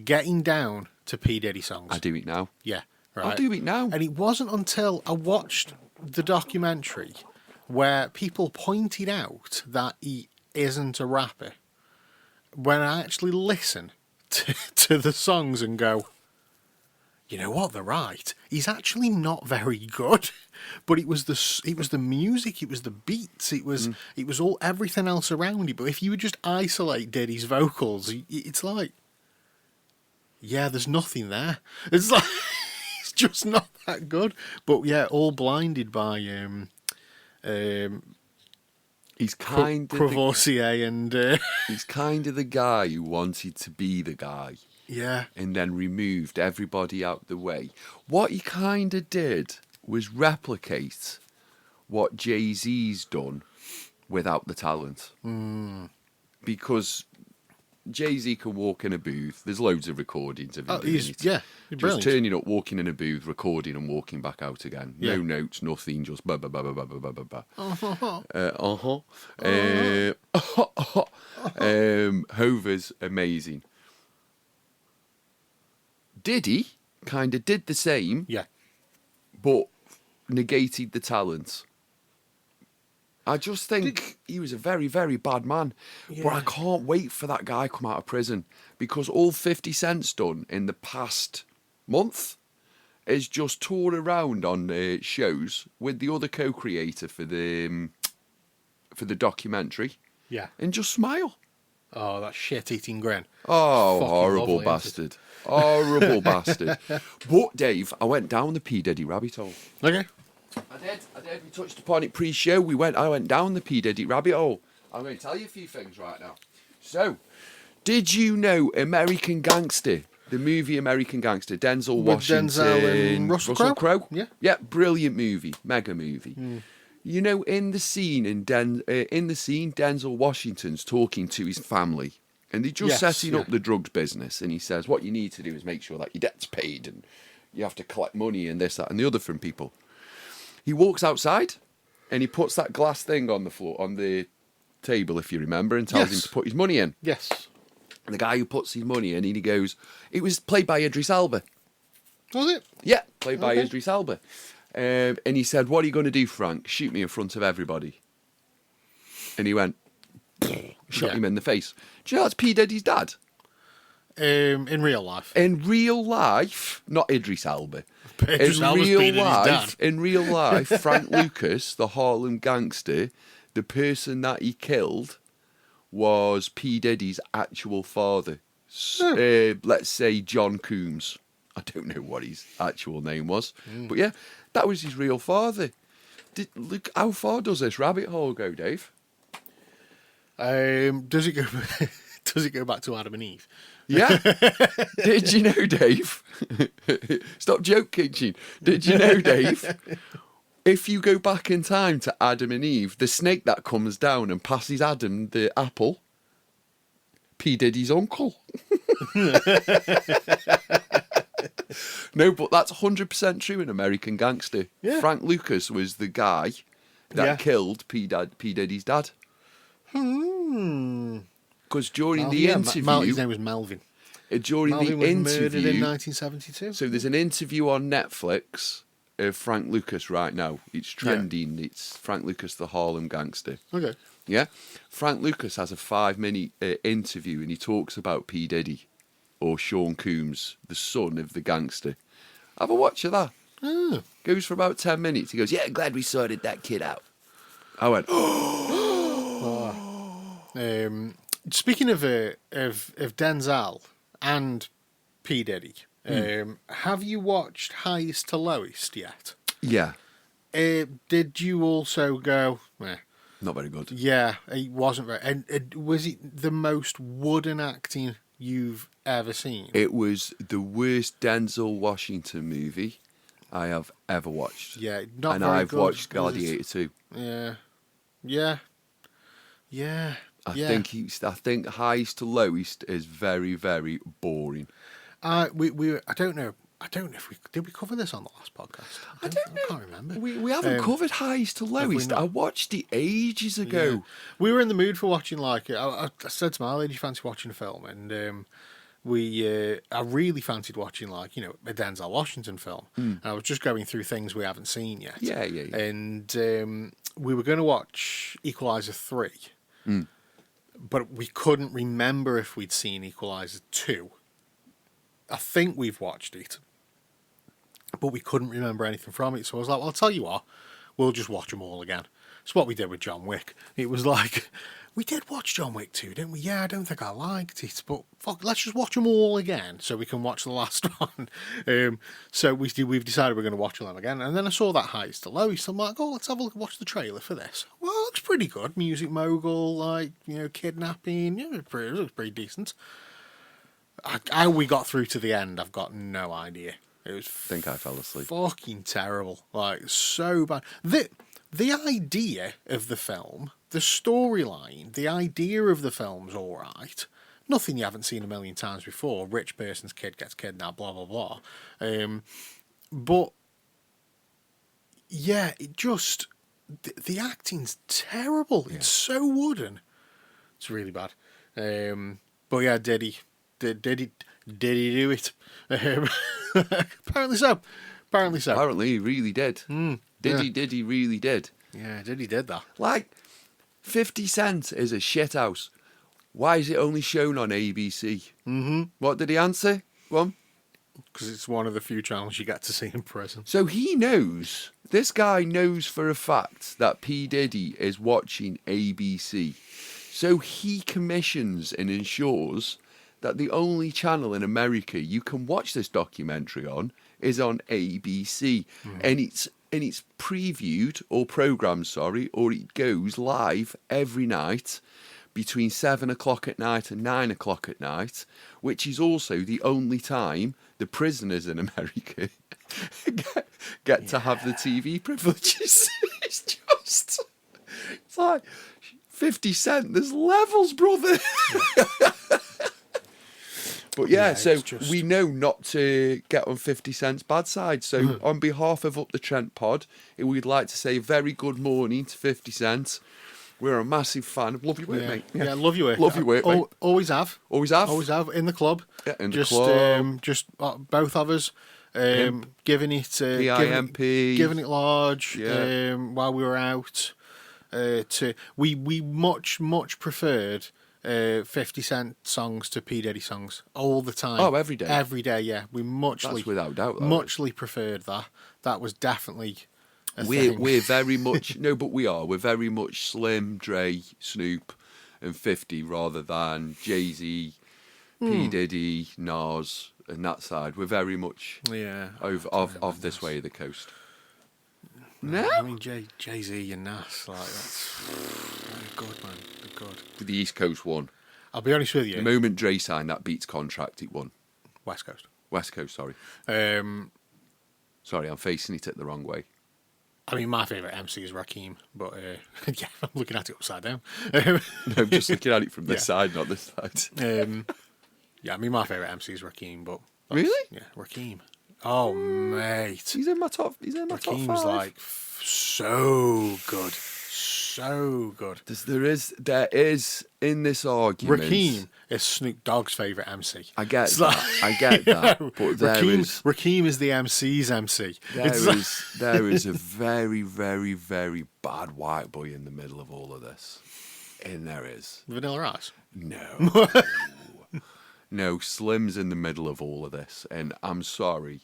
getting down to P. Diddy songs? I do it now. Yeah, right. I'll do it now. And it wasn't until I watched the documentary where people pointed out that he isn't a rapper, when I actually listen to the songs and go, you know what, they're right. He's actually not very good, but it was the music, it was the beats, it was all everything else around it. But if you would just isolate Diddy's vocals, it's like, yeah, there's nothing there. It's like it's just not that good. But yeah, all blinded by He's kind of Courvoisier and he's kind of the guy who wanted to be the guy yeah, and then removed everybody out the way. What he kind of did was replicate what Jay-Z's done without the talent. Because Jay-Z can walk in a booth. There's loads of recordings of him doing he's it. yeah, Just brilliant. turning up, walking in a booth, recording and walking back out again. Yeah. No notes, nothing, just blah, blah, blah, blah, blah, blah, blah, blah. Hover's amazing. Diddy kind of did the same, Yeah, but negated the talent. I just think he was a very, very bad man. But I Yeah. can't wait for that guy to come out of prison, because all 50 Cent's done in the past month is just tour around on shows with the other co-creator for the documentary yeah. and just smile. Oh, that shit-eating grin. Oh, Fucking horrible lovely, isn't it? bastard. Horrible bastard. But, Dave, I went down the P. Diddy rabbit hole. Okay. I did. We touched upon it pre-show. I went down the P. Diddy rabbit hole. I'm going to tell you a few things right now. So, did you know American Gangster, the movie American Gangster, Denzel With Washington, Denzel and Russell Crowe? Yeah. Yeah, brilliant movie, mega movie. You know, in the scene, Denzel Washington's talking to his family, and they're just Yes, setting up yeah. the drugs business, and he says, what you need to do is make sure that your debt's paid, and you have to collect money and this, that, and the other from people. He walks outside, and he puts that glass thing on the floor, on the table, if you remember, and tells him Yes. to put his money in. Yes. And the guy who puts his money in, and he goes, it was played by Idris Elba. Was it? Yeah, played by Okay. Idris Elba. And he said, what are you going to do, Frank? Shoot me in front of everybody. And he went, shot Yeah. him in the face. Do you know that's P. Diddy's dad? In real life. In real life, not Idris Elba. Idris Elba's P. Diddy's dad. In real life, Frank Lucas, the Harlem gangster, the person that he killed was P. Diddy's actual father. Let's say John Coombs. I don't know what his actual name was. But yeah, that was his real father. Look, how far does this rabbit hole go, Dave? Does it go? Does it go back to Adam and Eve? Yeah. Did you know, Dave? Stop joke kitchen. Did you know, Dave? If you go back in time to Adam and Eve, the snake that comes down and passes Adam the apple, P. Diddy's uncle. No, but that's 100% true in American Gangster. Yeah. Frank Lucas was the guy that Yeah. killed P. Diddy's dad. Because during the his interview, name was Melvin. during Melvin the was murdered in interview, 1972. so there's an interview on Netflix of Frank Lucas right now. It's trending. It's Frank Lucas, the Harlem gangster. Okay. Yeah, Frank Lucas has a 5-minute interview, and he talks about P. Diddy, or Sean Combs, the son of the gangster. Have a watch of that. Oh. Goes for about 10 minutes. He goes, "Yeah, glad we sorted that kid out." I went, Speaking of Denzel and P. Diddy, Have you watched Highest to Lowest yet? Yeah, Did you also go, not very good. yeah, it wasn't very... And was it the most wooden acting you've ever seen? It was the worst Denzel Washington movie I have ever watched. Yeah, not and very I've good, watched was it? Gladiator 2. Yeah. Yeah. Yeah. I yeah. think Highest to Lowest is very, very boring. I don't know. I don't know if did we cover this on the last podcast. I can't remember. We haven't covered Highest to Lowest. not? I watched it ages ago. Yeah. We were in the mood for watching I said to my lady, fancy watching a film, and I really fancied watching a Denzel Washington film. And I was just going through things we haven't seen yet. Yeah. And we were going to watch Equalizer 3, but we couldn't remember if we'd seen Equalizer 2. I think we've watched it, but we couldn't remember anything from it. So I was like, well, I'll tell you what, we'll just watch them all again. It's what we did with John Wick. It was like, we did watch John Wick 2, didn't we? Yeah, I don't think I liked it, but fuck, let's just watch them all again so we can watch the last one. So we've decided we're going to watch them again. And then I saw that Highest to Lowest. I'm like, oh, let's have a look, watch the trailer for this. Well, it looks pretty good. Music mogul, kidnapping. Yeah, it looks pretty decent. How we got through to the end, I've got no idea. It was I think I fell asleep. fucking terrible. Like, so bad. The idea of the film, the storyline, the idea of the film's all right. Nothing you haven't seen a million times before. Rich person's kid gets kidnapped, blah, blah, blah. But, yeah, it just... The acting's terrible. Yeah. It's so wooden. It's really bad. But yeah, did he do it? Apparently so. Apparently he really did. Did he really did? Yeah, he did that. Like, 50 Cent is a shithouse. Why is it only shown on ABC? What did he answer? Go on. Because it's one of the few channels you get to see in prison. So he knows, this guy knows for a fact that P. Diddy is watching ABC. So he commissions and ensures that the only channel in America you can watch this documentary on is on ABC. And it's previewed or programmed, or it goes live every night between 7 o'clock at night and 9 o'clock at night, which is also the only time the prisoners in America get to have the TV privileges. It's like 50 Cent, there's levels, brother. But yeah, so we know not to get on 50 Cent's bad side. So on behalf of Up the Trent Pod, we'd like to say very good morning to 50 Cent. We're a massive fan. Love your work, mate. Yeah, love your work. Love your work, mate. Always have. Always have. Always have. In the club. Yeah, in the club. Just both of us giving it... PIMP. Giving it large Yeah. while we were out. We much preferred 50 Cent songs to P. Diddy songs all the time. Oh, every day. Every day, yeah. We That's without doubt. muchly preferred that. That was definitely a thing. We're very much... No, but we are. We're very much Slim, Dre, Snoop and 50 rather than Jay-Z, P. Diddy, Nas and that side. We're very much of this way of the coast. No? I mean, Jay-Z and Nas, like, that's good, man. They're good. The East Coast won. I'll be honest with you. The moment Dre signed that Beats contract, it won. West Coast. West Coast, sorry. Sorry, I'm facing it the wrong way. I mean, my favourite MC is Rakim, but yeah, I'm looking at it upside down. No, I'm just looking at it from this side, not this side. Yeah, I mean, my favourite MC is Rakim, but... Really? Yeah, Rakim. Oh, mate. He's in my top 5. Rakim's like so good. So good. There is in this argument. Rakim is Snoop Dogg's favourite MC. I get that. But Rakim is the MC's MC. There is a very, very, very bad white boy in the middle of all of this. And there is. Vanilla Ice? No. No, Slim's in the middle of all of this. And I'm sorry.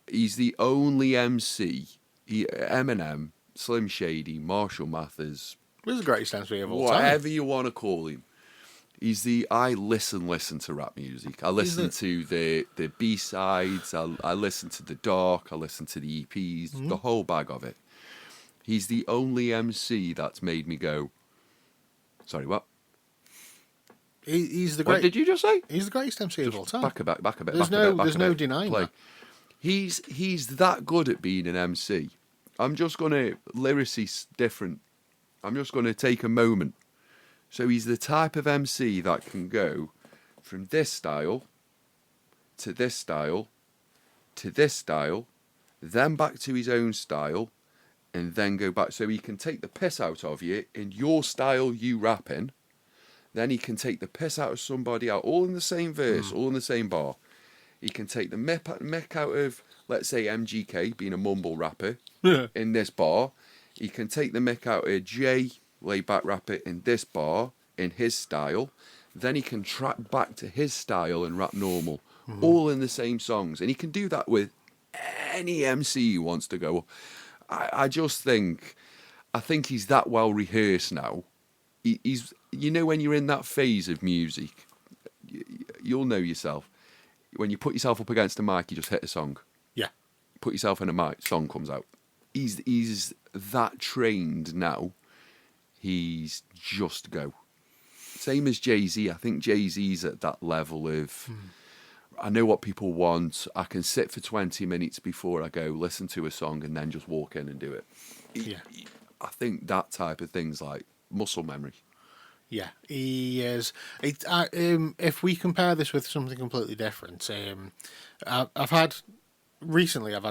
He's the only MC. Eminem, Slim Shady, Marshall Mathers. Who's the greatest MC of all time? Whatever you want to call him. I listen to rap music. I listen to the B-sides, I listen to the dark, I listen to the EPs, the whole bag of it. He's the only MC that's made me go, sorry, what? He's the What great. did you just say? He's the greatest MC of all time. Back a bit. There's no denying that. He's that good at being an MC. I'm just gonna lyrically different. I'm just gonna take a moment. So he's the type of MC that can go from this style to this style to this style, then back to his own style, and then go back. So he can take the piss out of you in your style you rap in. Then he can take the piss out of somebody out, all in the same verse, all in the same bar. He can take the mick out of, let's say, MGK, being a mumble rapper, in this bar. He can take the mick out of Jay, laid-back rapper, in this bar, in his style. Then he can track back to his style and rap normal, all in the same songs. And he can do that with any MC he wants to go. I think he's that well rehearsed now. He's, you know, when you're in that phase of music, you'll know yourself. When you put yourself up against a mic, you just hit a song. Yeah. Put yourself in a mic, song comes out. He's that trained now. He's just go. Same as Jay-Z. I think Jay-Z's at that level of, I know what people want. I can sit for 20 minutes before I go listen to a song and then just walk in and do it. I think that type of thing's like muscle memory. Yeah, he is. If we compare this with something completely different, I've had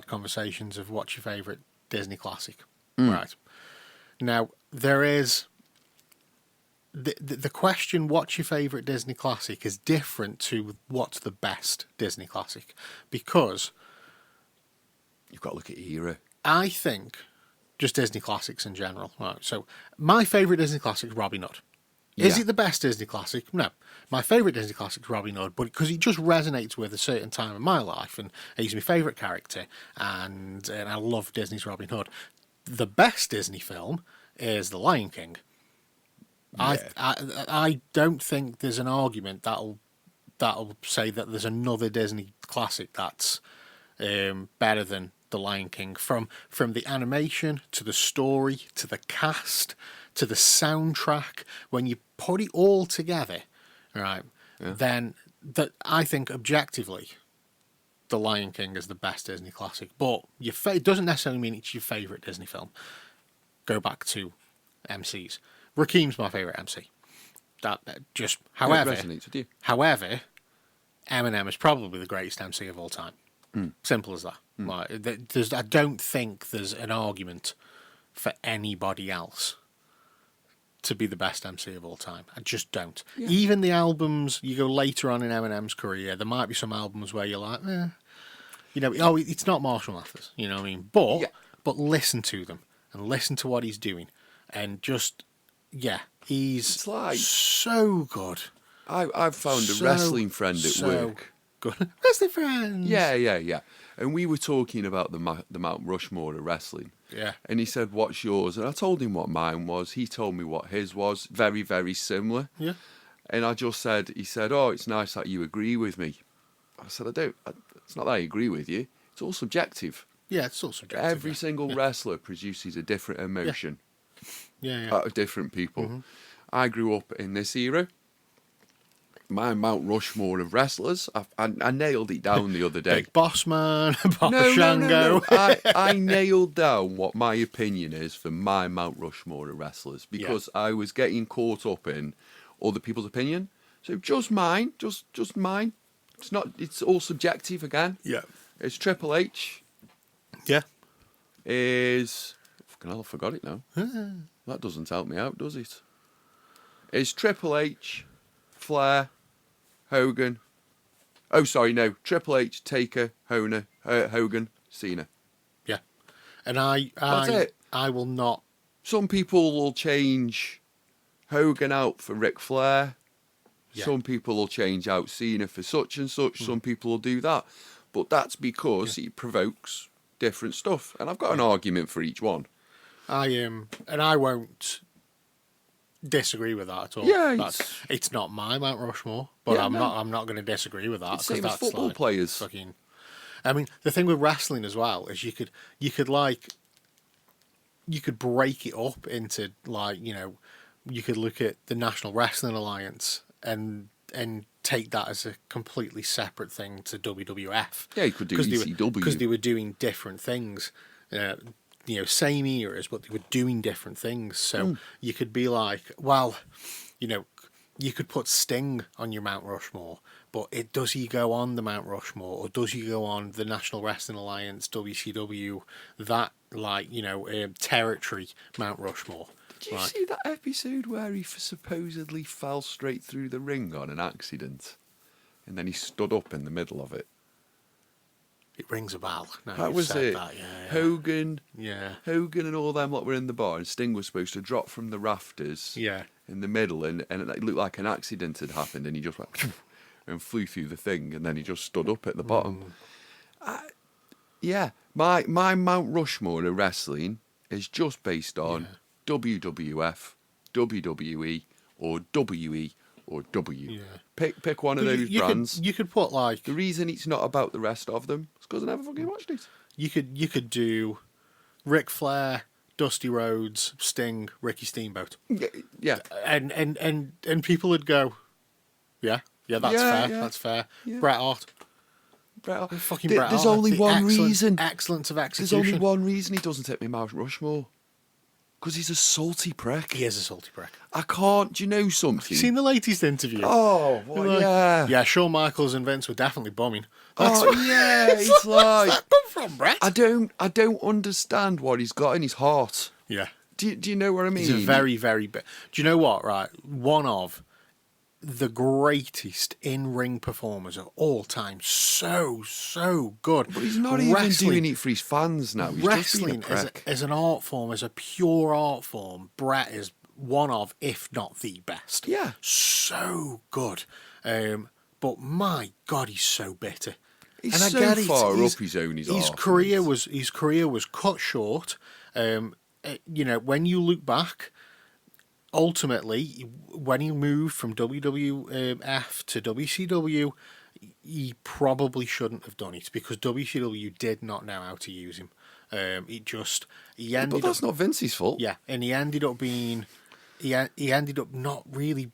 conversations of what's your favourite Disney classic, right? Now there is the question, what's your favourite Disney classic, is different to what's the best Disney classic, because You've got to look at era. I think just Disney classics in general. Right. So my favourite Disney classic is Robin Hood. Is it the best Disney classic? No. My favourite Disney classic is Robin Hood, but because it just resonates with a certain time in my life, and he's my favourite character, and I love Disney's Robin Hood. The best Disney film is The Lion King. Yeah. I don't think there's an argument that'll say that there's another Disney classic that's better than The Lion King. From the animation to the story to the cast to the soundtrack, when you put it all together, right, then that I think objectively, The Lion King is the best Disney classic. But it doesn't necessarily mean it's your favourite Disney film. Go back to MCs. Rakeem's my favourite MC. However, it resonates with you. However, Eminem is probably the greatest MC of all time. Simple as that. Like, I don't think there's an argument for anybody else to be the best MC of all time. I just don't. Yeah. Even the albums, you go later on in Eminem's career, there might be some albums where you're like, it's not Marshall Mathers, you know what I mean? But listen to them and listen to what he's doing, and just, he's like, so good. I've found a wrestling friend at work. Good. Wrestling friends. Yeah. And we were talking about the Mount Rushmore of wrestling. Yeah. And he said, "What's yours?" And I told him what mine was. He told me what his was. Very, very similar. Yeah. And I just said, he said, "Oh, it's nice that you agree with me." I said, it's not that I agree with you. It's all subjective. Yeah, it's all subjective. Every single wrestler produces a different emotion. Yeah. Out of different people. I grew up in this era. My Mount Rushmore of wrestlers, I nailed it down the other day. Big Boss Man, Papa Shango. No. I nailed down what my opinion is for my Mount Rushmore of wrestlers, because I was getting caught up in other people's opinion. So just mine, just mine. It's all subjective again. Yeah. It's Triple H. Yeah. Fucking hell, I forgot it now. That doesn't help me out, does it? It's Triple H, Flair, Hogan. Oh, sorry, no. Triple H, Taker, Hogan, Cena. Yeah. And that's it. I will not. Some people will change Hogan out for Ric Flair. Yeah. Some people will change out Cena for such and such. Some people will do that. But that's because it provokes different stuff. And I've got an argument for each one. And I won't disagree with that at all. Yeah, It's not my Mount Rushmore, but Yeah, I'm no. not. I'm not going to disagree with that It's because same as that's football like players. fucking. I mean, the thing with wrestling as well is you could like you could break it up into like you could look at the National Wrestling Alliance and take that as a completely separate thing to WWF. Yeah, you could do ECW. Because they were doing different things. Same eras, but they were doing different things. So you could be like, well, you could put Sting on your Mount Rushmore, but does he go on the Mount Rushmore, or does he go on the National Wrestling Alliance, WCW, that territory Mount Rushmore? Did you see that episode where he supposedly fell straight through the ring on an accident, and then he stood up in the middle of it? It rings a bell. Now That you've was said it. that, yeah. Hogan and all them lot were in the bar, and Sting was supposed to drop from the rafters Yeah. in the middle, and it looked like an accident had happened, and he just went and flew through the thing, and then he just stood up at the bottom. My Mount Rushmore of wrestling is just based on WWF, WWE, or WE, or W. Yeah. Pick one of those brands. You could put like The reason it's not about the rest of them is because I never fucking watched it. you could do Ric Flair, Dusty Rhodes, Sting, Ricky Steamboat, Yeah. and people would go, that's Yeah, fair, yeah. that's fair. Yeah. Bret Hart, Bret- fucking There- Bret There's Hart. only The one excellent- reason. Excellence of There's execution. only one reason he doesn't hit me Mount Rushmore. Because he's a salty prick. He is a salty prick. I can't. Do you know You something? seen the latest interview? Oh, They're like, yeah. Yeah, Shawn Michaels and Vince were definitely bumming. Oh, yeah. It's Where's like that come from, Brett? I don't understand what he's got in his heart. Yeah. Do you know what I mean? He's a very, very big. Do you know what? Right, one of the greatest in-ring performers of all time. So good. But he's not even doing it for his fans now. He's just being a Wrestling prick. as an art form, as a pure art form, Brett is one of, if not the best. Yeah. So good. But my God, he's so bitter. He's I so get it, far his- up his own. His career was cut short. When you look back, ultimately, when he moved from WWF to WCW, he probably shouldn't have done it because WCW did not know how to use him. He ended But that's up, not Vince's fault. yeah, and he ended up being, he ended up not really,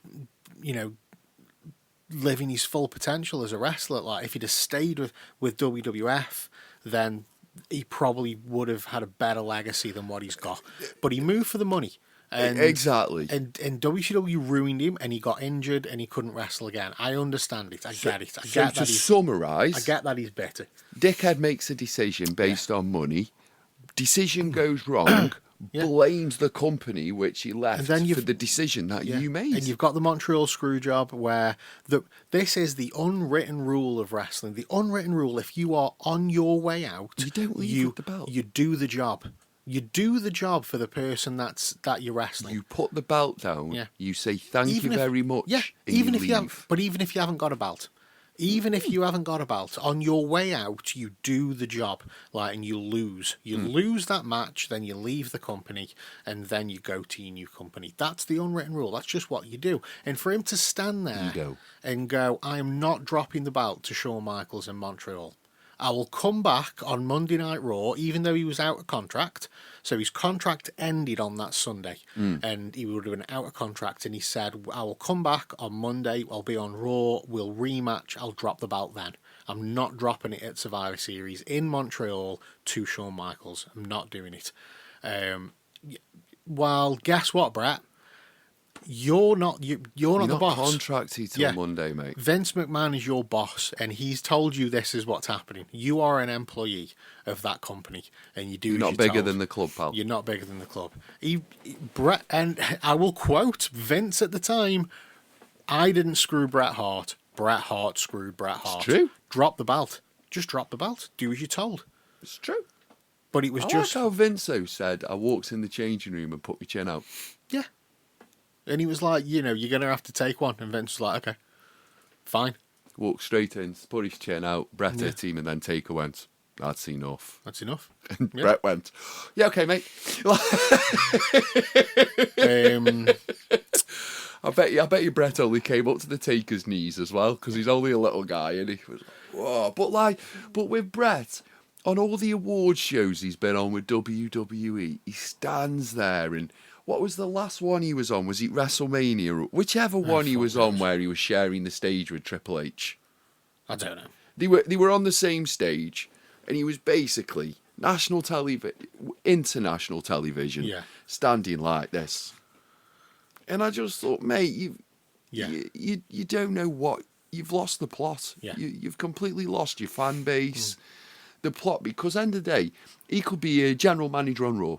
living his full potential as a wrestler. Like if he'd have stayed with WWF, then he probably would have had a better legacy than what he's got. But he moved for the money. And, Exactly. And WCW ruined him, and he got injured, and he couldn't wrestle again. I understand it. I get it. I So get to that. I summarise, get that he's better. dickhead makes a decision based on money. Decision goes wrong. Yeah. Blames the company which he left And then for the decision that Yeah. you made. And you've got the Montreal Screwjob, where this is the unwritten rule of wrestling. The unwritten rule: if you are on your way out, You don't leave with the belt. You do the job. You do the job for the person that you're wrestling. You put the belt down. Yeah. You say thank you if- very much. Yeah, and even you if leave. you have, but even if you haven't got a belt, even if you haven't got a belt, on your way out, you do the job, and you lose. You lose that match, then you leave the company, and then you go to your new company. That's the unwritten rule. That's just what you do. And for him to stand there go. and go, I am not dropping the belt to Shawn Michaels in Montreal. I will come back on Monday Night Raw, even though he was out of contract. So his contract ended on that Sunday, and he would have been out of contract. And he said, I will come back on Monday. I'll be on Raw. We'll rematch. I'll drop the belt then. I'm not dropping it at Survivor Series in Montreal to Shawn Michaels. I'm not doing it. Well, guess what, Brett? You're not the You're boss. contracted till Yeah. Monday, mate. Vince McMahon is your boss, and he's told you this is what's happening. You are an employee of that company, and you do. You're as not you're bigger told. than the club, pal. You're not bigger than the club. Brett, and I will quote Vince at the time: "I didn't screw Bret Hart. Bret Hart screwed Bret Hart. true. Drop the belt. Just drop the belt. Do as you're told." It's true. But it was I just like how Vince though said, I walked in the changing room and put my chin out. yeah. And he was like, you're gonna have to take one, and Vince was like, okay, fine, Walked straight in, put his chin out, Brett Yeah. hit him, and then Taker went, that's enough. that's enough. And Yeah. Brett went, yeah, okay, mate. I bet you Brett only came up to the taker's knees as well, because he's only a little guy, and he was like, whoa. But with Brett, on all the award shows he's been on with WWE, he stands there, and what was the last one he was on? Was it WrestleMania? Whichever one he was on where he was sharing the stage with Triple H. I don't know. They were on the same stage, and he was basically international television, standing like this. And I just thought, mate, you don't know what you've lost the plot. Yeah. You've completely lost your fan base, the plot. Because end of the day, he could be a general manager on Raw.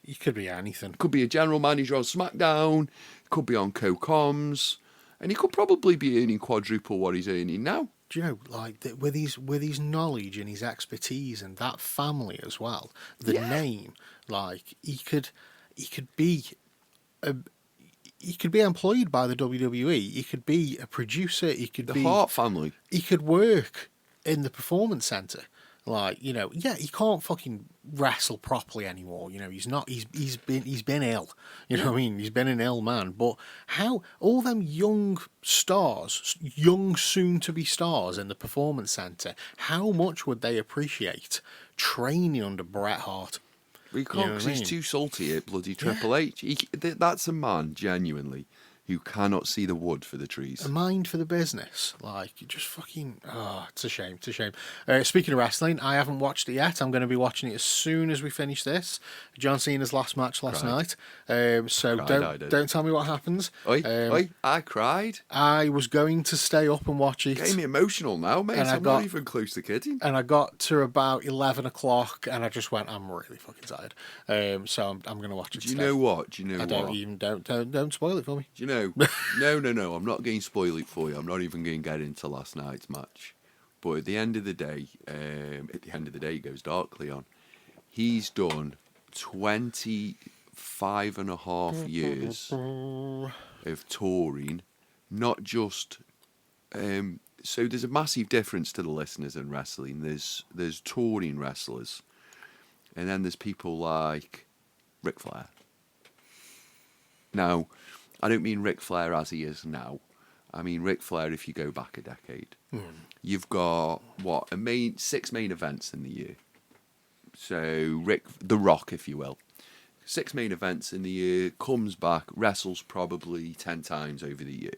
He could be anything. Could be a general manager on SmackDown. Could be on Co-Coms, and he could probably be earning quadruple what he's earning now. Do you know, like with his knowledge and his expertise and that family as well, the name, like he could be employed by the WWE. He could be a producer. He could be The Hart family. He could work in the performance center. Like, you know, he can't fucking wrestle properly anymore. You know, he's not. He's been ill. You know what I mean? He's been an ill man. But how all them young stars, young soon to be stars in the performance center, how much would they appreciate training under Bret Hart? We can't, because he's too salty at bloody Triple H. That's a man, genuinely, who cannot see the wood for the trees. A mind for the business. Like, just fucking... Oh, it's a shame. It's a shame. Speaking of wrestling, I haven't watched it yet. I'm going to be watching it as soon as we finish this. John Cena's last match last night. So don't tell me what happens. I cried. I was going to stay up and watch it. Getting me emotional now, mate. I'm not even close to kidding. And I got to about 11 o'clock and I just went, I'm really fucking tired. So I'm going to watch it Do you know what? Don't spoil it for me. Do you know? No. I'm not going to spoil it for you. I'm not even going to get into last night's match. But at the end of the day, it goes darkly on. He's done 25 and a half years of touring, not just. So there's a massive difference to the listeners in wrestling. There's touring wrestlers, and then there's people like Ric Flair. Now, I don't mean Ric Flair as he is now. I mean Ric Flair if you go back a decade. You've got, 6 main events in the year. So The Rock, if you will. 6 main events in the year, comes back, wrestles probably 10 times over the year.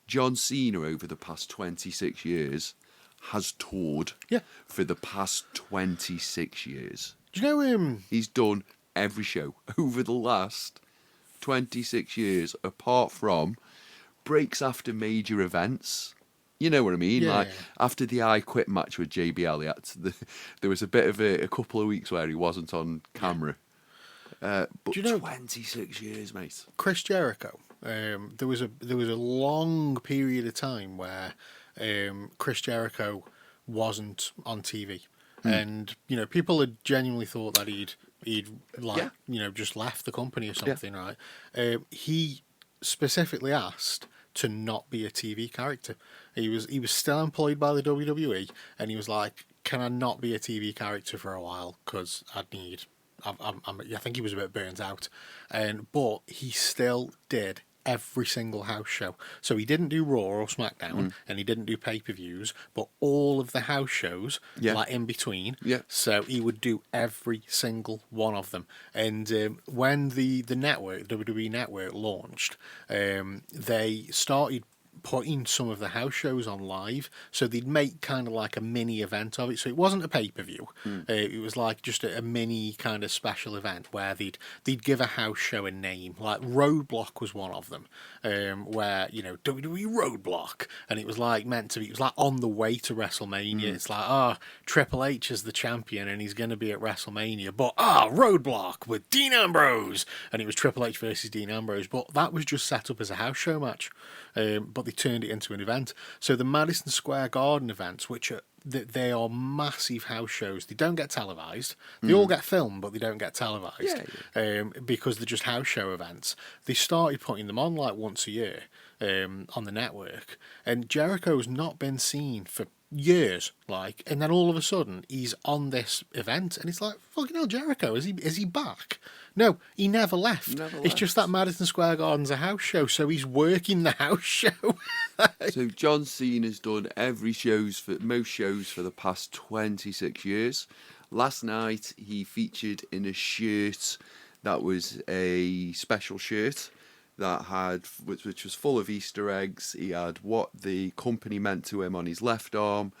John Cena, over the past 26 years, has toured for the past 26 years. Do you know him? He's done every show over the last 26 years, apart from breaks after major events. You know what I mean? After the I Quit match with JBL, there was a bit of a couple of weeks where he wasn't on camera. But 26 years, mate. Chris Jericho. There was a long period of time where Chris Jericho wasn't on TV, and you know people had genuinely thought that he'd just left the company or something, right? He specifically asked to not be a TV character. He was still employed by the WWE, and he was like, "Can I not be a TV character for a while? Because I think he was a bit burnt out, but he still did every single house show. So he didn't do Raw or SmackDown, and he didn't do pay-per-views, but all of the house shows, like in between. So he would do every single one of them. And when the network, WWE Network, launched, they started putting some of the house shows on live, so they'd make kind of like a mini event of it. So it wasn't a pay-per-view. It was like just a mini kind of special event where they'd give a house show a name. Like Roadblock was one of them, where, you know, WWE Roadblock, and it was like meant to be, it was like on the way to WrestleMania. It's like, Triple H is the champion and he's going to be at WrestleMania, but Roadblock with Dean Ambrose, and it was Triple H versus Dean Ambrose, but that was just set up as a house show match. But they turned it into an event. So the Madison Square Garden events, which are they are massive house shows, they don't get televised. They all get filmed, but they don't get televised because they're just house show events. They started putting them on like once a year on the network, and Jericho's not been seen for years, like, and then all of a sudden he's on this event, and it's like, fucking hell, Jericho, is he back? No, he never left. Never It's just left. that Madison Square Garden's a house show, so he's working the house show. So John Cena's done most shows for the past 26 years. Last night he featured in a shirt that was a special shirt that which was full of Easter eggs. He had what the company meant to him on his left arm,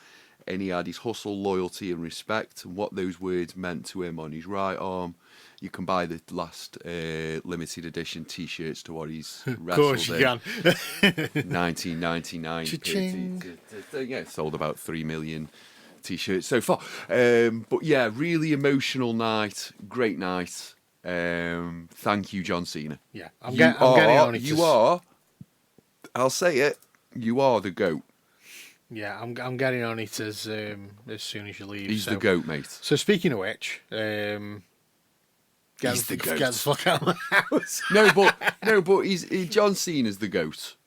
and he had his hustle, loyalty, and respect, and what those words meant to him on his right arm. You can buy the last limited edition T-shirts to what he's Of course wrestled you in. can. 1999. Cha-ching. Yeah, sold about 3 million T-shirts so far. But yeah, really emotional night. Great night. Thank you, John Cena. Yeah, I'm getting on it. You are. I'll say it. You are the GOAT. Yeah, I'm getting on it as soon as you leave. He's the GOAT, mate. So speaking of which, He's the GOAT. Get the fuck out of my house. No, but John Cena's the GOAT.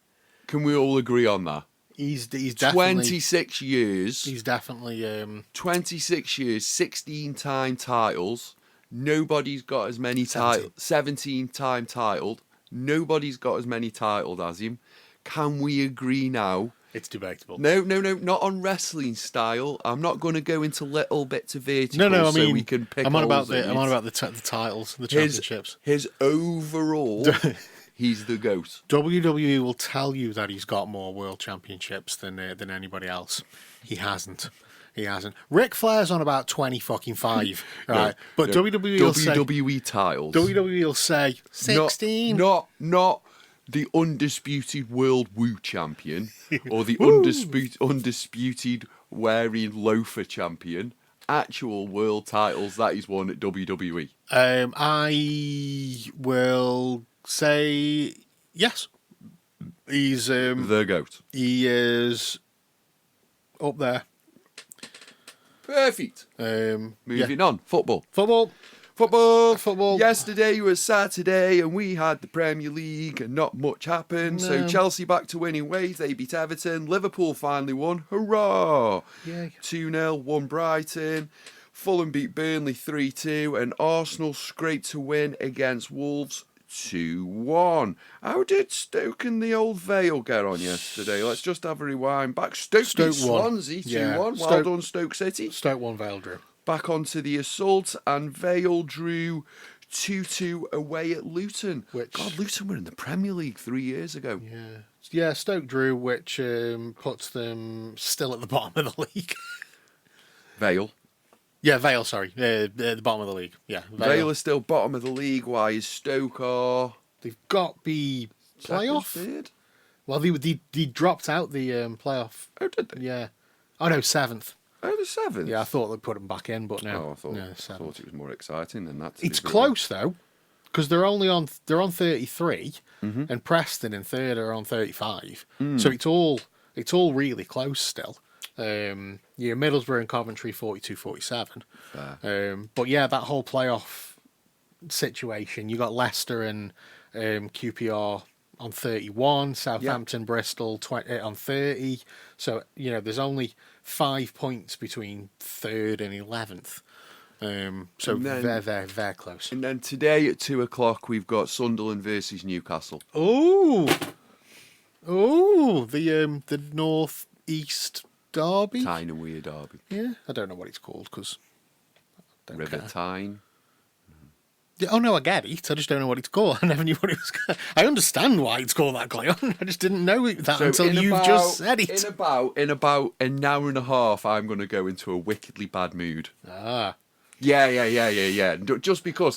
Can we all agree on that? He's definitely 26 years. He's definitely 26 years, 16-time titles. Nobody's got as many titles. 17-time titled. Nobody's got as many titles as him. Can we agree now? it's debatable. No, not on wrestling style. I'm not going to go into little bits of verticals No, I mean, so we can pick I'm on about holes in the it. I'm on about the titles, the championships. His overall, he's the GOAT. WWE will tell you that he's got more world championships than anybody else. He hasn't. He hasn't. Ric Flair's on about 5, right? But WWE will say WWE titles. WWE will say 16. Not the undisputed world Woo champion or the undisputed wearing loafer champion. Actual world titles that he's won at WWE. I will say yes. He's The GOAT. he is up there. Perfect. Moving on. Football. Football. Yesterday was Saturday and we had the Premier League and not much happened. So No. Chelsea back to winning ways. They beat Everton. Liverpool finally won. Hurrah! Yay. 2-0, won Brighton. Fulham beat Burnley 3-2 and Arsenal scraped to win against Wolves 2-1. How did Stoke and the Old Vale get on yesterday? Let's just have a rewind back. Stoke beat won. Swansea 2-1. Yeah. Well done, Stoke City. Stoke won, Vale drew. Back onto the assault, and Vale drew 2-2 away at Luton. God, Luton were in the Premier League 3 years ago. Yeah, Stoke drew, which puts them still at the bottom of the league. Vale. Yeah, Vale, sorry. The bottom of the league. Yeah, Vale is still bottom of the league, while Stoke are... They've got the playoff. Third? Well, they dropped out the playoff. Oh, did they? Yeah. Oh, no, 7th. Oh, the seventh? Yeah, I thought they'd put them back in, but no. Oh, I 7th. thought it was more exciting than that. It's close, though, because they're on 33, and Preston in third are on 35. So it's all really close still. Middlesbrough and Coventry 42-47. But yeah, that whole playoff situation, you got Leicester and QPR on 31, Southampton, Bristol on 30. So there's only 5 points between 3rd and 11th. So very close. And then today at 2:00 we've got Sunderland versus Newcastle. Oh, the North East Derby. Tyne and Weir Derby. Yeah, I don't know what it's called because River Tyne. Yeah, oh no, I get it. I just don't know what it's called. I never knew what it was called. I understand why it's called that, Cleon. I just didn't know that until you've just said it. In about an hour and a half, I'm going to go into a wickedly bad mood. Ah. Yeah. Just because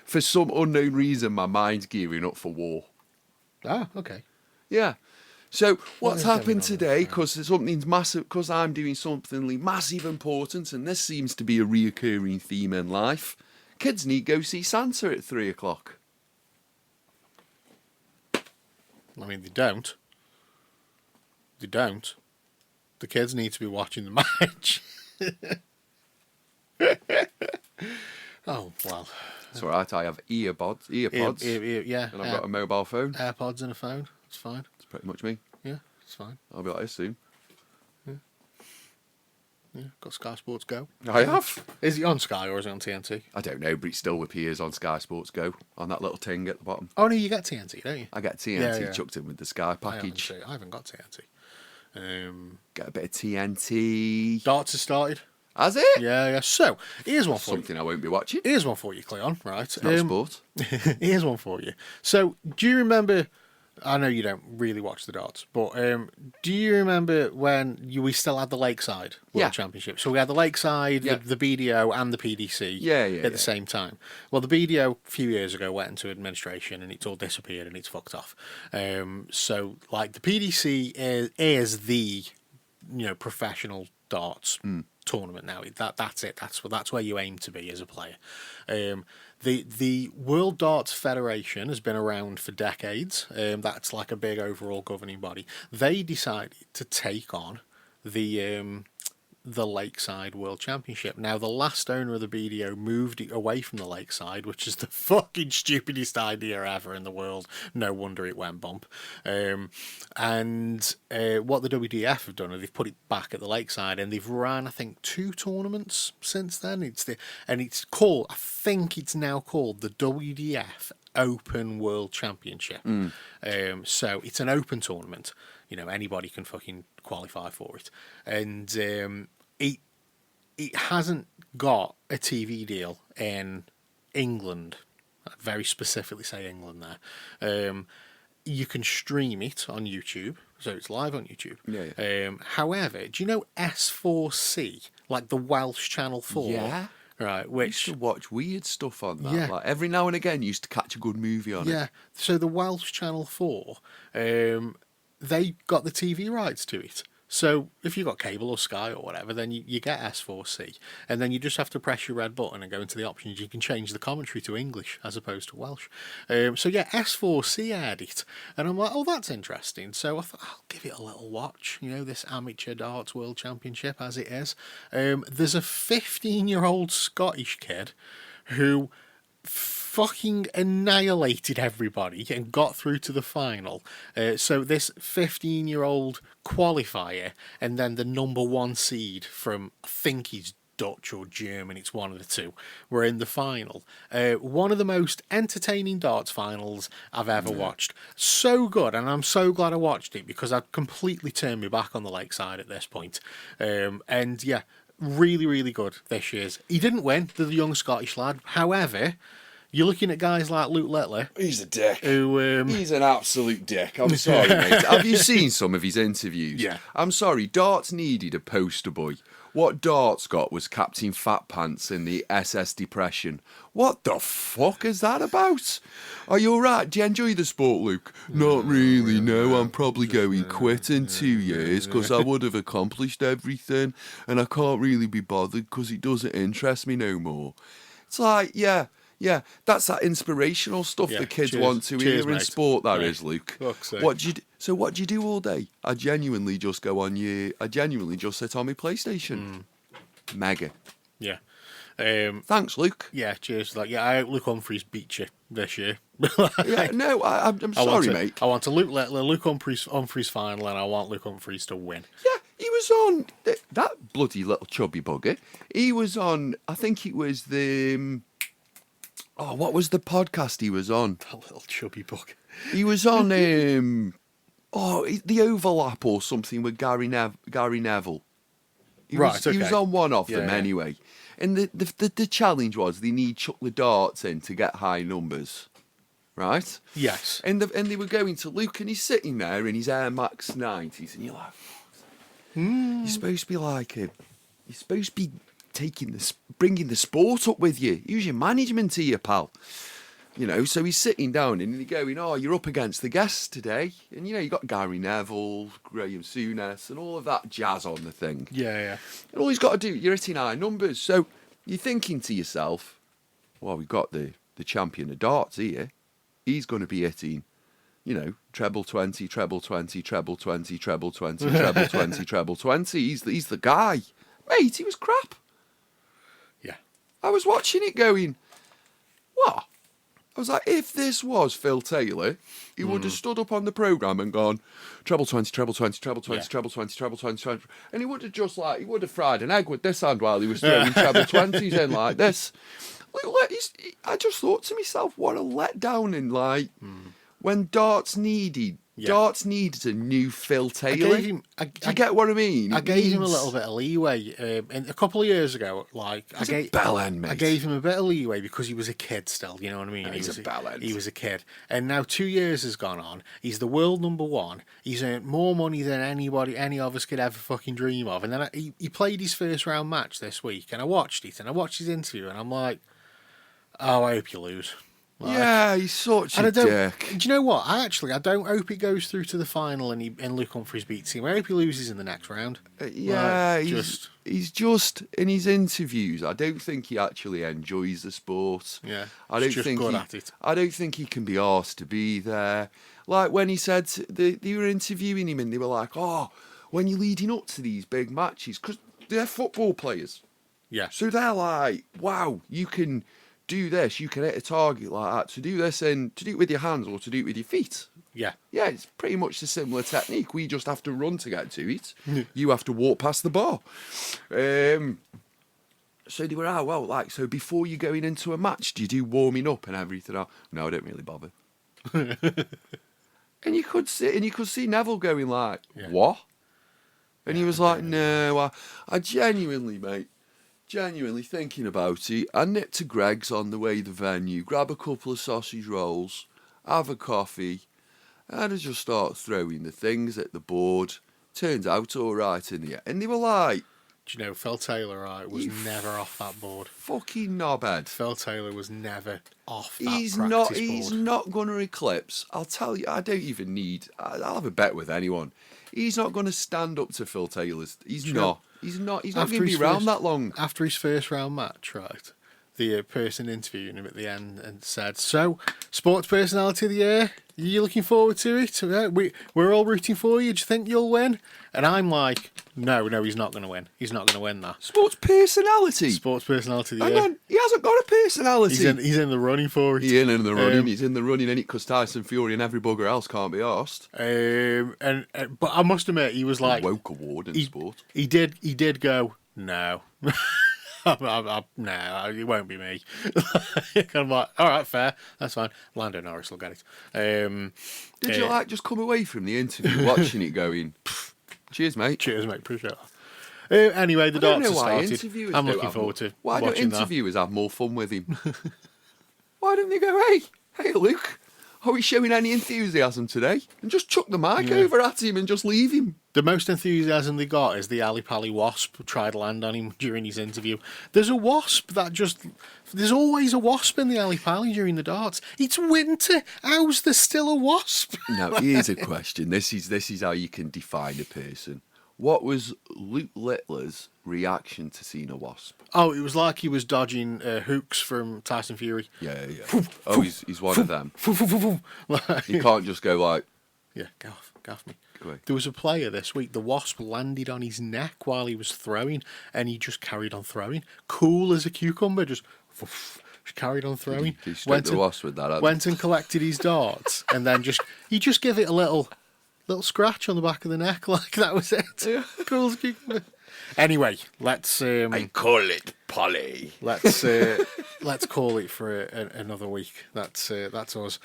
for some unknown reason, my mind's gearing up for war. Ah, okay. Yeah. So what's is going happened on today? Because something's massive. Because I'm doing something massive importance, and this seems to be a reoccurring theme in life. Kids need to go see Santa at 3:00. I mean, they don't. The kids need to be watching the match. Oh, well. It's all right. I have earpods, Yeah. and I've got a mobile phone. AirPods and a phone. It's fine. It's pretty much me. Yeah, it's fine. I'll be like this soon. Yeah, got Sky Sports Go. I have. Is it on Sky or is it on TNT? I don't know, but it still appears on Sky Sports Go on that little thing at the bottom. Oh no, you get TNT, don't you? I get TNT Yeah. chucked in with the Sky package. I haven't got TNT. Get a bit of TNT. Darts has started. Has it? Yeah. So here's one for you. Something I won't be watching. Here's one for you, Cleon. Right. Not sport. Here's one for you. So, do you remember? I know you don't really watch the darts, but do you remember when we still had the Lakeside World Yeah. Championship? So we had the Lakeside, Yeah. the BDO, and the PDC at the same time. Well, the BDO a few years ago went into administration, and it's all disappeared and it's fucked off. So, like the PDC is the professional darts tournament now. That's it. That's where you aim to be as a player. The World Darts Federation has been around for decades. That's like a big overall governing body. They decided to take on the Lakeside World Championship. Now, the last owner of the BDO moved it away from the Lakeside, which is the fucking stupidest idea ever in the world. No wonder it went bump. What the WDF have done is they've put it back at the Lakeside, and they've ran, I think, 2 tournaments since then. It's called, I think it's now called the WDF Open World Championship. So it's an open tournament. Anybody can fucking qualify for it. And it hasn't got a TV deal in England. I very specifically say England there. You can stream it on YouTube, so it's live on YouTube. Yeah. However, do you know S4C, like the Welsh Channel 4? Yeah. Right, I used which to watch weird stuff on that. Yeah. Like every now and again, used to catch a good movie on it. yeah. So the Welsh Channel 4, they got the TV rights to it. So if you've got cable or Sky or whatever, then you get S4C, and then you just have to press your red button and go into the options. You can change the commentary to English as opposed to Welsh. So yeah, S4C aired it, and I'm like, oh, that's interesting. So I thought I'll give it a little watch. This amateur darts world championship as it is. There's a 15-year-old Scottish kid who fucking annihilated everybody and got through to the final. So this 15-year-old qualifier and then the number 1 seed from, I think he's Dutch or German, it's one of the two, were in the final. One of the most entertaining darts finals I've ever watched. So good, and I'm so glad I watched it because I'd completely turned me back on the Lakeside at this point. And yeah, really, really good this year's. He didn't win, the young Scottish lad. However, you're looking at guys like Luke Littler. He's a dick. Who, He's an absolute dick. I'm sorry, mate. Have you seen some of his interviews? Yeah. I'm sorry. Darts needed a poster boy. What Darts got was Captain Fat Pants in the SS Depression. What the fuck is that about? Are you alright? Do you enjoy the sport, Luke? Not really, no. I'm probably going quit in 2 years because I would have accomplished everything and I can't really be bothered because it doesn't interest me no more. It's like, yeah, that's that inspirational stuff Yeah, the kids cheers. want to Cheers, hear in mate. sport, that Mate. is, Luke. Fuck's sake. What do you do all day? I genuinely just sit on my PlayStation. Mega. yeah. Thanks, Luke. Yeah, cheers. I hope Luke Humphries beat you this year. Yeah, no, I'm sorry, mate. I want a Luke Humphries final, and I want Luke Humphries to win. Yeah, he was on that bloody little chubby bugger. He was on, I think it was the... what was the podcast he was on? A little chubby bug. He was on, the Overlap or something with Gary Neville. He was okay. on one of them Yeah. anyway. And the challenge was they need chuck the darts in to get high numbers. Right? Yes. And they were going to Luke, and he's sitting there in his Air Max 90s, and you're like, you're supposed to be like him. You're supposed to be bringing the sport up with you. Use your management here, pal. So he's sitting down and he's going, oh, you're up against the guests today. And, you got Gary Neville, Graham Souness, and all of that jazz on the thing. Yeah. And all he's got to do, you're hitting high numbers. So you're thinking to yourself, well, we've got the champion of darts here. He's going to be hitting, treble 20, treble 20, treble 20, treble 20, treble 20, treble 20. He's the guy. Mate, he was crap. Yeah. I was watching it going, what? I was like, if this was Phil Taylor, he would have stood up on the programme and gone, treble 20, treble 20, treble 20, Yeah. treble 20, treble 20, treble 20. And he would have just like, he would have fried an egg with this hand while he was throwing treble 20s in like this. I just thought to myself, what a letdown in like, when darts needed a new Phil Taylor. Do you get what I mean? I gave him a little bit of leeway. And a couple of years ago, like He's a bellend, mate. I gave him a bit of leeway because he was a kid still. You know what I mean? He's a bellend. He was a kid, and now 2 years has gone on. He's the world #1. He's earned more money than any of us could ever fucking dream of. And then he played his first round match this week, and I watched it, and I watched his interview, and I'm like, oh, I hope you lose. Like, yeah, he's such a dick. Do you know what? I don't hope he goes through to the final and Luke Humphries beats him. I hope he loses in the next round. Yeah, he's just in his interviews. I don't think he actually enjoys the sport. Yeah, I don't he's just think good at it. I don't think he can be asked to be there. Like when he said they were interviewing him and they were like, "Oh, when you're leading up to these big matches, because they're football players, Yeah, so they're like, wow, you can." Do this, you can hit a target like that. To do this and to do it with your hands or to do it with your feet. yeah. Yeah, it's pretty much the similar technique. We just have to run to get to it. You have to walk past the bar. So they were, so before you're going into a match, do you do warming up and everything? No, I don't really bother. and you could see Neville going like, what? And he was like, no, I genuinely, mate. Genuinely thinking about it, I nip to Greg's on the way to the venue, grab a couple of sausage rolls, have a coffee, and I just start throwing the things at the board. Turns out all right in the end. And they were like... Do you know, Phil Taylor was never off that board. Fucking knobhead. Phil Taylor was never off that He's practice board. not going to eclipse. I'll tell you, I don't even need... I'll have a bet with anyone. He's not going to stand up to Phil Taylor's... He's not going to be around that long. After his first round match, right, the person interviewing him at the end and said, so, sports personality of the year, are you looking forward to it? We're all rooting for you. Do you think you'll win? And I'm like, no, he's not going to win. He's not going to win that. Sports personality? Sports personality of the year. Hang on, he hasn't got a personality. He's in the running for it. He's in the running. He's in the running, and because Tyson Fury and every bugger else can't be arsed. But I must admit, he was like... Woke award in sport. He did go, no. No, it won't be me. I'm like, all right, fair, that's fine. Lando Norris will get it. Did you just come away from the interview watching it going, cheers, mate? Cheers, mate, appreciate that. Anyway, the darts have started. I'm looking forward to why watching don't interviewers have more fun with him? Why don't they go, hey, Luke, are we showing any enthusiasm today? And just chuck the mic over at him and just leave him. The most enthusiasm they got is the Ali Pali wasp tried to land on him during his interview. There's a wasp there's always a wasp in the Ali Pali during the darts. It's winter. How's there still a wasp? Now, here's a question. This is how you can define a person. What was Luke Littler's reaction to seeing a wasp? Oh, it was like he was dodging hooks from Tyson Fury. Yeah. Oh, he's one of them. You can't just go like... Yeah, gaff me. There was a player this week, the wasp landed on his neck while he was throwing, and he just carried on throwing. Cool as a cucumber, just carried on throwing. He struck the wasp with that. Went and collected his darts, and then he just gave it a little scratch on the back of the neck, like that was it. Yeah. Cool as a cucumber. Anyway, let's... I call it Polly. Let's call it for another week. That's us.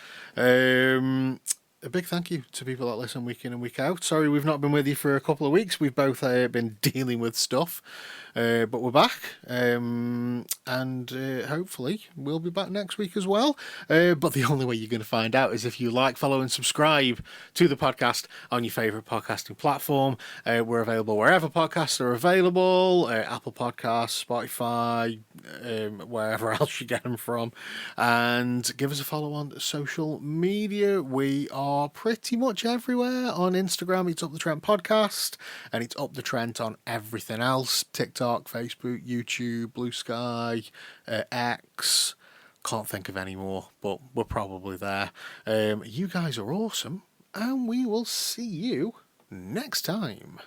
A big thank you to people that listen week in and week out. Sorry we've not been with you for a couple of weeks. We've both been dealing with stuff. But we're back. And hopefully we'll be back next week as well. But the only way you're going to find out is if you like, follow and subscribe to the podcast on your favourite podcasting platform. We're available wherever podcasts are available. Apple Podcasts, Spotify, wherever else you get them from. And give us a follow on social media. We are pretty much everywhere. On Instagram, it's Up the Trent Podcast, and it's Up the Trent on everything else: TikTok, Facebook, YouTube, Blue Sky, X. Can't think of any more, but we're probably there. You guys are awesome, and we will see you next time.